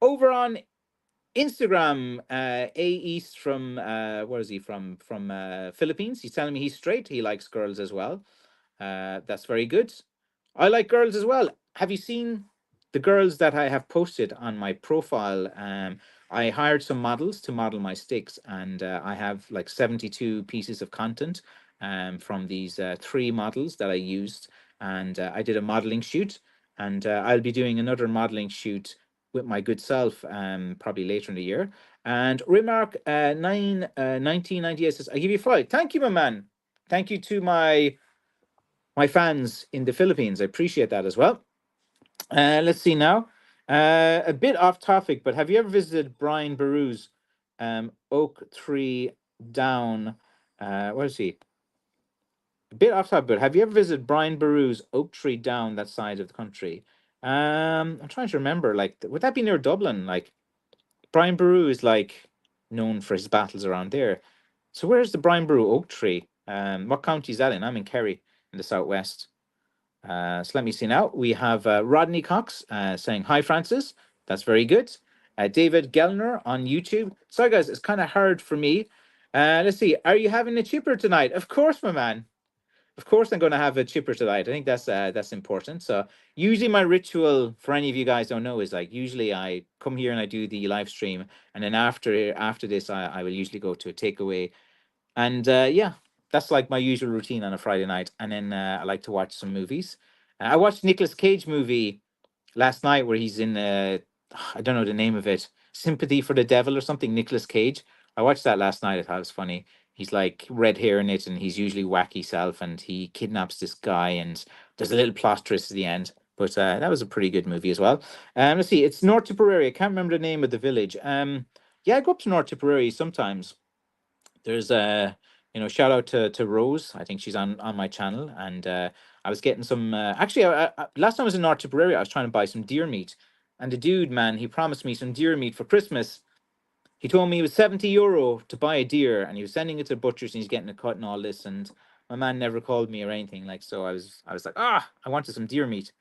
over on Instagram, A East from where is he from? From Philippines. He's telling me he's straight. He likes girls as well. That's very good. I like girls as well. Have you seen the girls that I have posted on my profile? I hired some models to model my sticks, and I have like 72 pieces of content from these three models that I used. And I did a modeling shoot, and I'll be doing another modeling shoot with my good self probably later in the year. And Remark 1998 says, I give you 5. Thank you, my man. Thank you to my fans in the Philippines. I appreciate that as well. Let's see now. A bit off topic, but have you ever visited Brian Baru's Oak Tree Down? Where is he? A bit off topic, but have you ever visited Brian Baru's Oak Tree Down, that side of the country? I'm trying to remember. Like, would that be near Dublin? Like, Brian Baru is like known for his battles around there. So where's the Brian Baru Oak Tree? What county is that in? I'm in Kerry in the southwest. So let me see now. We have Rodney Cox saying, Hi, Francis. That's very good. David Gellner on YouTube. Sorry, guys, it's kind of hard for me. Let's see. Are you having a chipper tonight? Of course, my man. Of course, I'm going to have a chipper tonight. I think that's important. So usually my ritual, for any of you guys don't know, is like usually I come here and I do the live stream, and then after this, I will usually go to a takeaway, and yeah, that's like my usual routine on a Friday night. And then I like to watch some movies. I watched Nicolas Cage movie last night where he's in I don't know the name of it, Sympathy for the Devil or something. Nicolas Cage. I watched that last night. I thought it was funny. He's like red hair in it, and he's usually wacky self, and he kidnaps this guy, and there's a little plot twist at the end. But that was a pretty good movie as well. Let's see, it's North Tipperary. I can't remember the name of the village. Yeah, I go up to North Tipperary sometimes. There's shout out to Rose. I think she's on my channel, and I was getting some. Actually, last time I was in North Tipperary, I was trying to buy some deer meat, and the dude, man, he promised me some deer meat for Christmas. He told me it was €70 to buy a deer, and he was sending it to the butchers, and he's getting it cut and all this. And my man never called me or anything. Like, so I was like, I wanted some deer meat.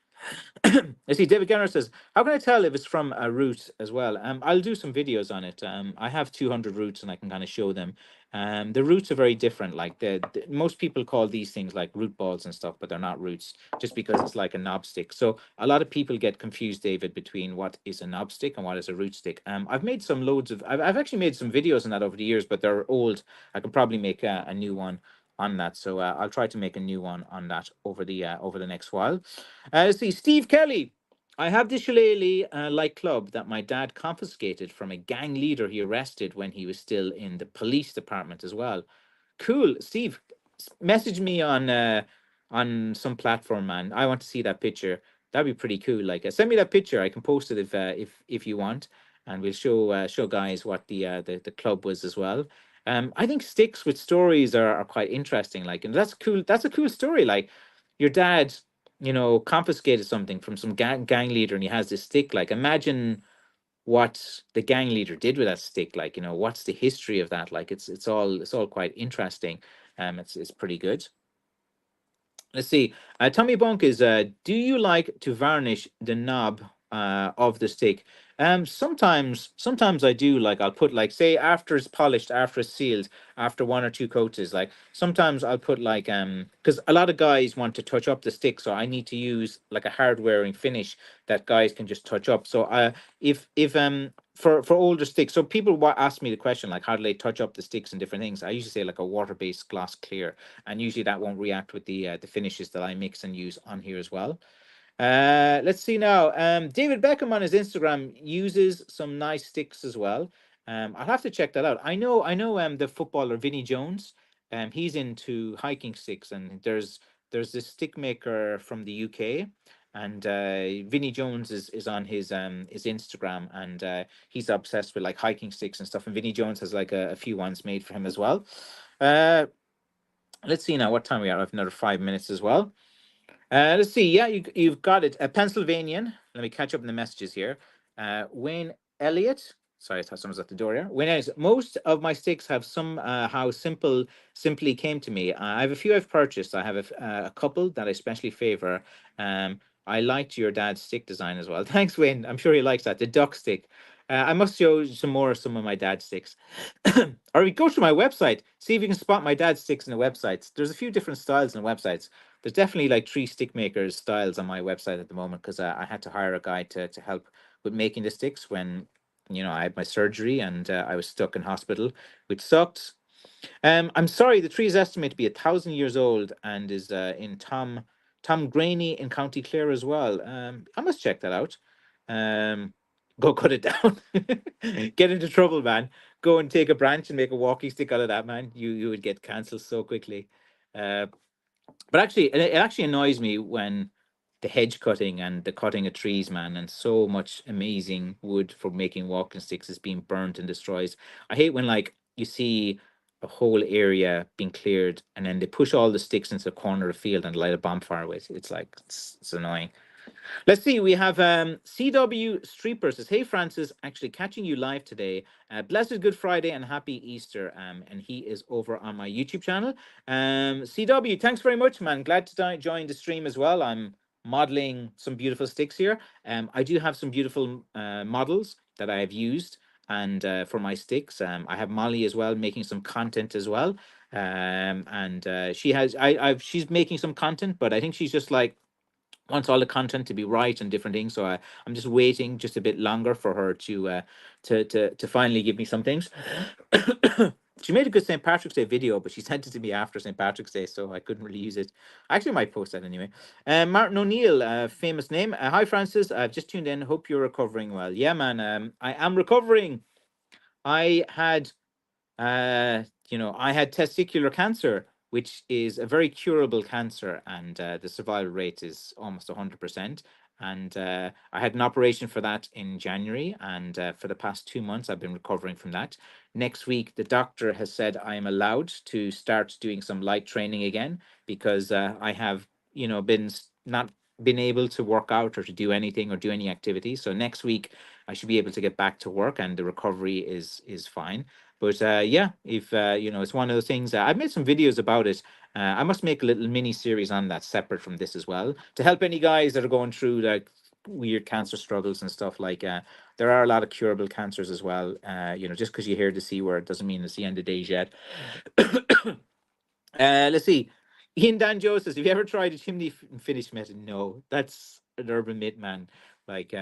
I see David Garner says, how can I tell if it's from a root as well? I'll do some videos on it. I have 200 roots and I can kind of show them. The roots are very different. Like most people call these things like root balls and stuff, but they're not roots just because it's like a knob stick. So a lot of people get confused, David, between what is a knob stick and what is a root stick. I've made some loads of, I've actually made some videos on that over the years, but they're old. I could probably make a new one on that. So I'll try to make a new one on that over the next while. Let's see, Steve Kelly. I have this shillelagh like club that my dad confiscated from a gang leader he arrested when he was still in the police department as well. Cool, Steve. Message me on some platform, man. I want to see that picture. That'd be pretty cool. Like, send me that picture. I can post it if you want, and we'll show guys what the club was as well. I think sticks with stories are quite interesting. Like, and that's cool. That's a cool story. Like, your dad, confiscated something from some gang leader, and he has this stick. Like, imagine what the gang leader did with that stick. Like, what's the history of that? Like, it's all quite interesting. It's pretty good. Let's see. Tommy Bunk is, do you like to varnish the knob of the stick? Sometimes I do. Like, I'll put, like, say after it's polished, after it's sealed, after one or two coats is like, sometimes I'll put like because a lot of guys want to touch up the stick, so I need to use like a hard wearing finish that guys can just touch up. So if for older sticks, so people ask me the question like, how do they touch up the sticks and different things? I usually say like a water based gloss clear, and usually that won't react with the finishes that I mix and use on here as well. Let's see now. David Beckham on his Instagram uses some nice sticks as well. I'll have to check that out. I know the footballer Vinnie Jones. He's into hiking sticks, and there's this stick maker from the UK, and Vinnie Jones is on his Instagram, and he's obsessed with like hiking sticks and stuff. And Vinnie Jones has like a few ones made for him as well. Let's see now what time we are. I have another 5 minutes as well. Let's see. Yeah, you've got it. Pennsylvanian. Let me catch up in the messages here. Wayne Elliott. Sorry, I thought someone was at the door here. When most of my sticks have some how simply came to me. I have a few I've purchased. I have a couple that I especially favor. I liked your dad's stick design as well. Thanks, Wayne. I'm sure he likes that. The duck stick. I must show you some of my dad's sticks. Or we go to my website, see if you can spot my dad's sticks in the websites. There's a few different styles in the websites. There's definitely like three stick makers styles on my website at the moment because I had to hire a guy to help with making the sticks when I had my surgery and I was stuck in hospital, which sucked. I'm sorry, the tree is estimated to be 1,000 years old and is in Tom Graney in County Clare as well. I must check that out. Um, Go cut it down. Get into trouble, man. Go and take a branch and make a walking stick out of that, man. You would get cancelled so quickly. Uh, but actually, it actually annoys me when the hedge cutting and the cutting of trees, man, and so much amazing wood for making walking sticks is being burnt and destroyed. I hate when like you see a whole area being cleared and then they push all the sticks into the corner of the field and light a bonfire with. It's like it's annoying. Let's see. We have CW Streeper says, "Hey Francis, actually catching you live today. Blessed Good Friday and Happy Easter." And he is over on my YouTube channel. CW, thanks very much, man. Glad to join the stream as well. I'm modeling some beautiful sticks here. I do have some beautiful models that I have used and for my sticks. I have Molly as well making some content as well. And she has she's making some content, but I think she's just like wants all the content to be right and different things. So I'm just waiting just a bit longer for her to finally give me some things. She made a good St. Patrick's Day video, but she sent it to me after St. Patrick's Day, so I couldn't really use it. I actually might post that anyway. Martin O'Neill, famous name. Hi, Francis. I've just tuned in. Hope you're recovering well. Yeah, man. I am recovering. I had I had testicular cancer, which is a very curable cancer, and the survival rate is almost 100%. And I had an operation for that in January, and for the past 2 months, I've been recovering from that. Next week, the doctor has said I am allowed to start doing some light training again because I have, been not been able to work out or to do anything or do any activity. So next week, I should be able to get back to work, and the recovery is fine. But yeah, if it's one of those things. I've made some videos about it. I must make a little mini series on that separate from this as well to help any guys that are going through like weird cancer struggles and stuff. Like there are a lot of curable cancers as well. Just because you hear the C word doesn't mean it's the end of days yet. Let's see. Ian Dan Joe says, "Have you ever tried a chimney finish method?" No, that's an urban myth, man. Like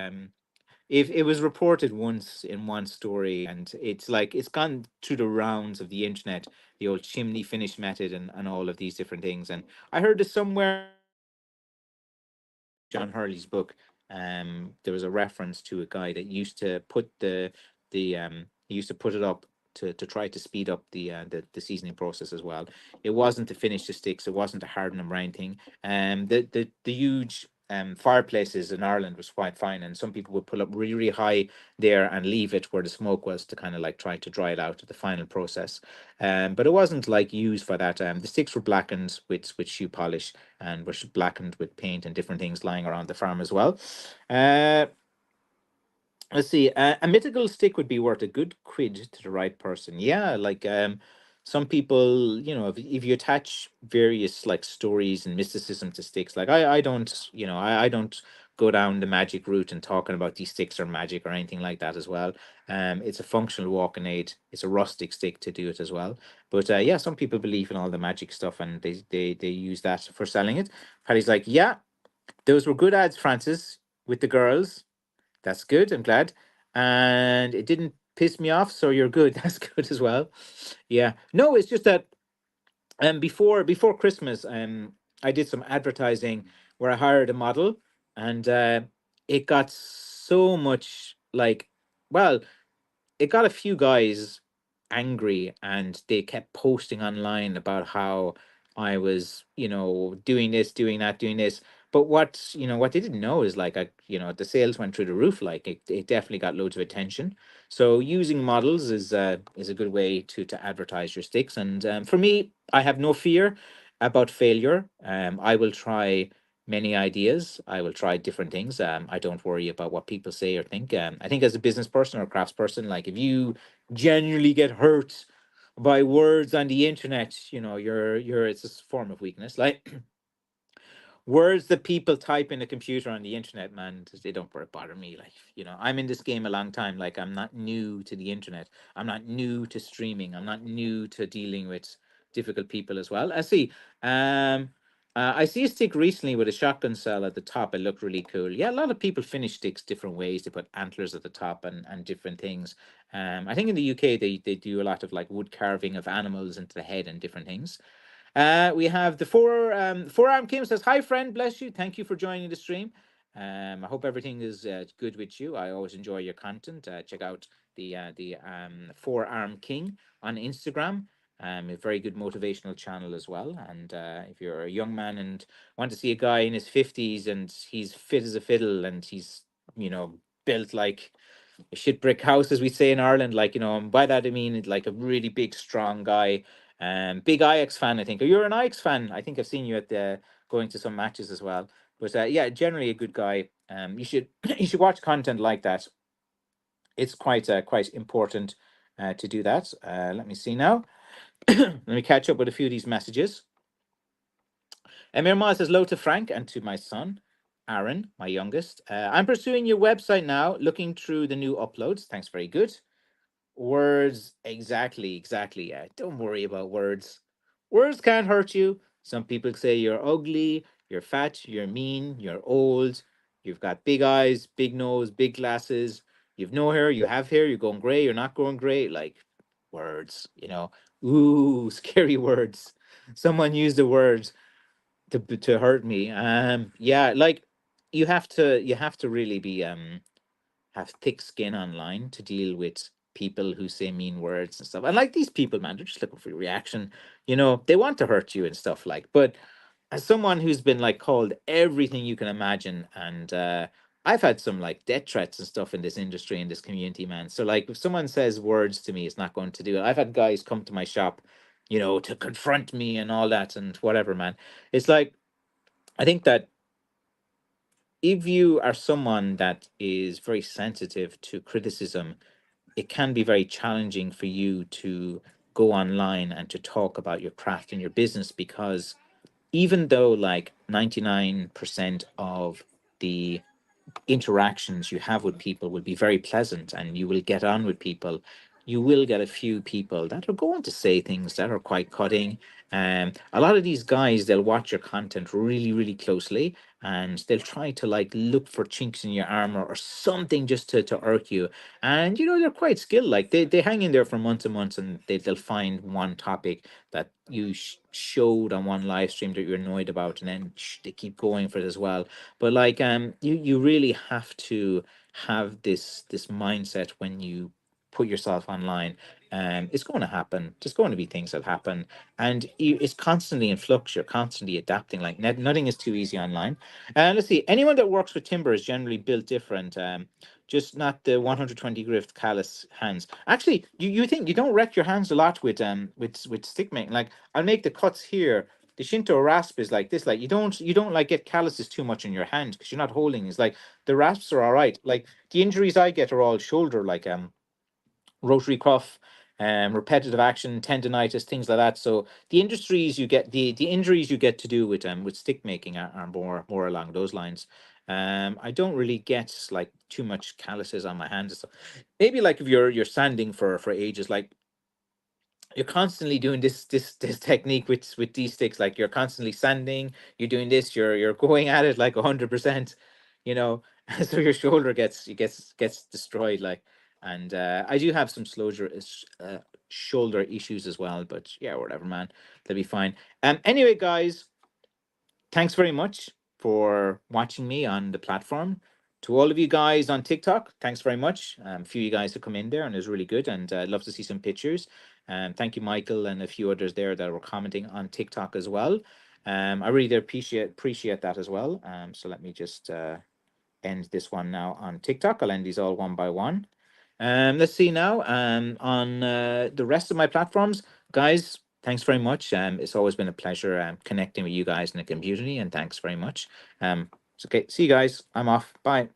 if it was reported once in one story and it's like it's gone through the rounds of the internet, the old chimney finish method and all of these different things. And I heard this somewhere John Hurley's book. There was a reference to a guy that used to put the he used to put it up to try to speed up the seasoning process as well. It wasn't to finish the sticks, it wasn't to harden them or anything. The huge fireplaces in Ireland was quite fine, and some people would pull up really, really high there and leave it where the smoke was to kind of like try to dry it out at the final process. But it wasn't like used for that. The sticks were blackened with shoe polish and were blackened with paint and different things lying around the farm as well. Uh, let's see. A mythical stick would be worth a good quid to the right person. Yeah, like some people, if you attach various like stories and mysticism to sticks, like I don't, I don't go down the magic route and talking about these sticks are magic or anything like that as well. It's a functional walking aid. It's a rustic stick to do it as well. But yeah, some people believe in all the magic stuff and they use that for selling it. Paddy's like, yeah, those were good ads, Francis, with the girls. That's good. I'm glad. And it didn't piss me off, so you're good. That's good as well. Yeah. No, it's just that before Christmas, I did some advertising where I hired a model and it got so much like well, it got a few guys angry and they kept posting online about how I was, doing this, doing that, doing this. But what they didn't know is like the sales went through the roof. Like it definitely got loads of attention. So using models is a good way to advertise your sticks. And for me, I have no fear about failure. I will try many ideas. I will try different things. I don't worry about what people say or think. I think as a business person or crafts person, like if you genuinely get hurt by words on the internet, you're it's a form of weakness. Like words that people type in a computer on the internet, man, they don't bother me. Like, I'm in this game a long time. Like, I'm not new to the internet. I'm not new to streaming. I'm not new to dealing with difficult people as well. Um, I see a stick recently with a shotgun cell at the top. It looked really cool. Yeah, a lot of people finish sticks different ways. They put antlers at the top and different things. I think in the UK they do a lot of like wood carving of animals into the head and different things. We have the forearm Kim says, "Hi friend, bless you. Thank you for joining the stream. I hope everything is good with you. I always enjoy your content. Check out the Forearm King on Instagram. A very good motivational channel as well. And if you're a young man and want to see a guy in his 50s and he's fit as a fiddle and he's built like a shit brick house, as we say in Ireland. Like, and by that I mean like a really big, strong guy. Big Ajax fan, I think. Or you're an Ajax fan. I think I've seen you at the going to some matches as well. But yeah, generally a good guy. You should you should watch content like that. It's quite important to do that. Let me see now. Let me catch up with a few of these messages. Emir says hello to Frank and to my son, Aaron, my youngest. I'm pursuing your website now, looking through the new uploads. Thanks, very good. Words, exactly. Yeah, don't worry about words. Words can't hurt you. Some people say you're ugly, you're fat, you're mean, you're old, you've got big eyes, big nose, big glasses, you've no hair, you have hair, you're going gray, you're not going gray. Like words. Ooh, scary words. Someone used the word to hurt me. Yeah, like you have to really be have thick skin online to deal with people who say mean words and stuff. And like these people, man, they're just looking for your reaction. They want to hurt you and stuff like. But as someone who's been like called everything you can imagine, and I've had some like death threats and stuff in this industry, in this community, man. So like if someone says words to me, it's not going to do it. I've had guys come to my shop, to confront me and all that and whatever, man. It's like I think that if you are someone that is very sensitive to criticism, it can be very challenging for you to go online and to talk about your craft and your business, because even though like 99% of the interactions you have with people will be very pleasant and you will get on with people, you will get a few people that are going to say things that are quite cutting. A lot of these guys, they'll watch your content really, really closely, and they'll try to like look for chinks in your armor or something just to irk you. And they're quite skilled. Like they hang in there for months and months, and they'll find one topic that you showed on one live stream that you're annoyed about, and then they keep going for it as well. But like you really have to have this mindset when you put yourself online. It's going to happen. There's going to be things that happen, and it's constantly in flux. You're constantly adapting. Like nothing is too easy online. Let's see. Anyone that works with timber is generally built different. Just not the 120 grit callus hands. Actually, you think you don't wreck your hands a lot with stick making. Like I'll make the cuts here. The Shinto rasp is like this. Like you don't like get calluses too much in your hand because you're not holding. It's like the rasps are all right. Like the injuries I get are all shoulder, like rotary cuff, repetitive action, tendonitis, things like that. So the industries you get, the injuries you get to do with stick making are more along those lines. I don't really get like too much calluses on my hands. So maybe like if you're sanding for ages, like you're constantly doing this technique with these sticks. Like you're constantly sanding, you're doing this, you're going at it like 100%, you know so your shoulder gets destroyed. Like, and I do have some shoulder issues as well, but yeah, whatever, man, they'll be fine. Anyway, guys, thanks very much for watching me on the platform. To all of you guys on TikTok, thanks very much. A few of you guys have come in there, and it was really good, and I'd love to see some pictures. Thank you, Michael, and a few others there that were commenting on TikTok as well. I really do appreciate that as well. So let me just end this one now on TikTok. I'll end these all one by one. Let's see now. On the rest of my platforms, guys, thanks very much. It's always been a pleasure connecting with you guys in the community, and thanks very much. It's okay. See you guys. I'm off. Bye.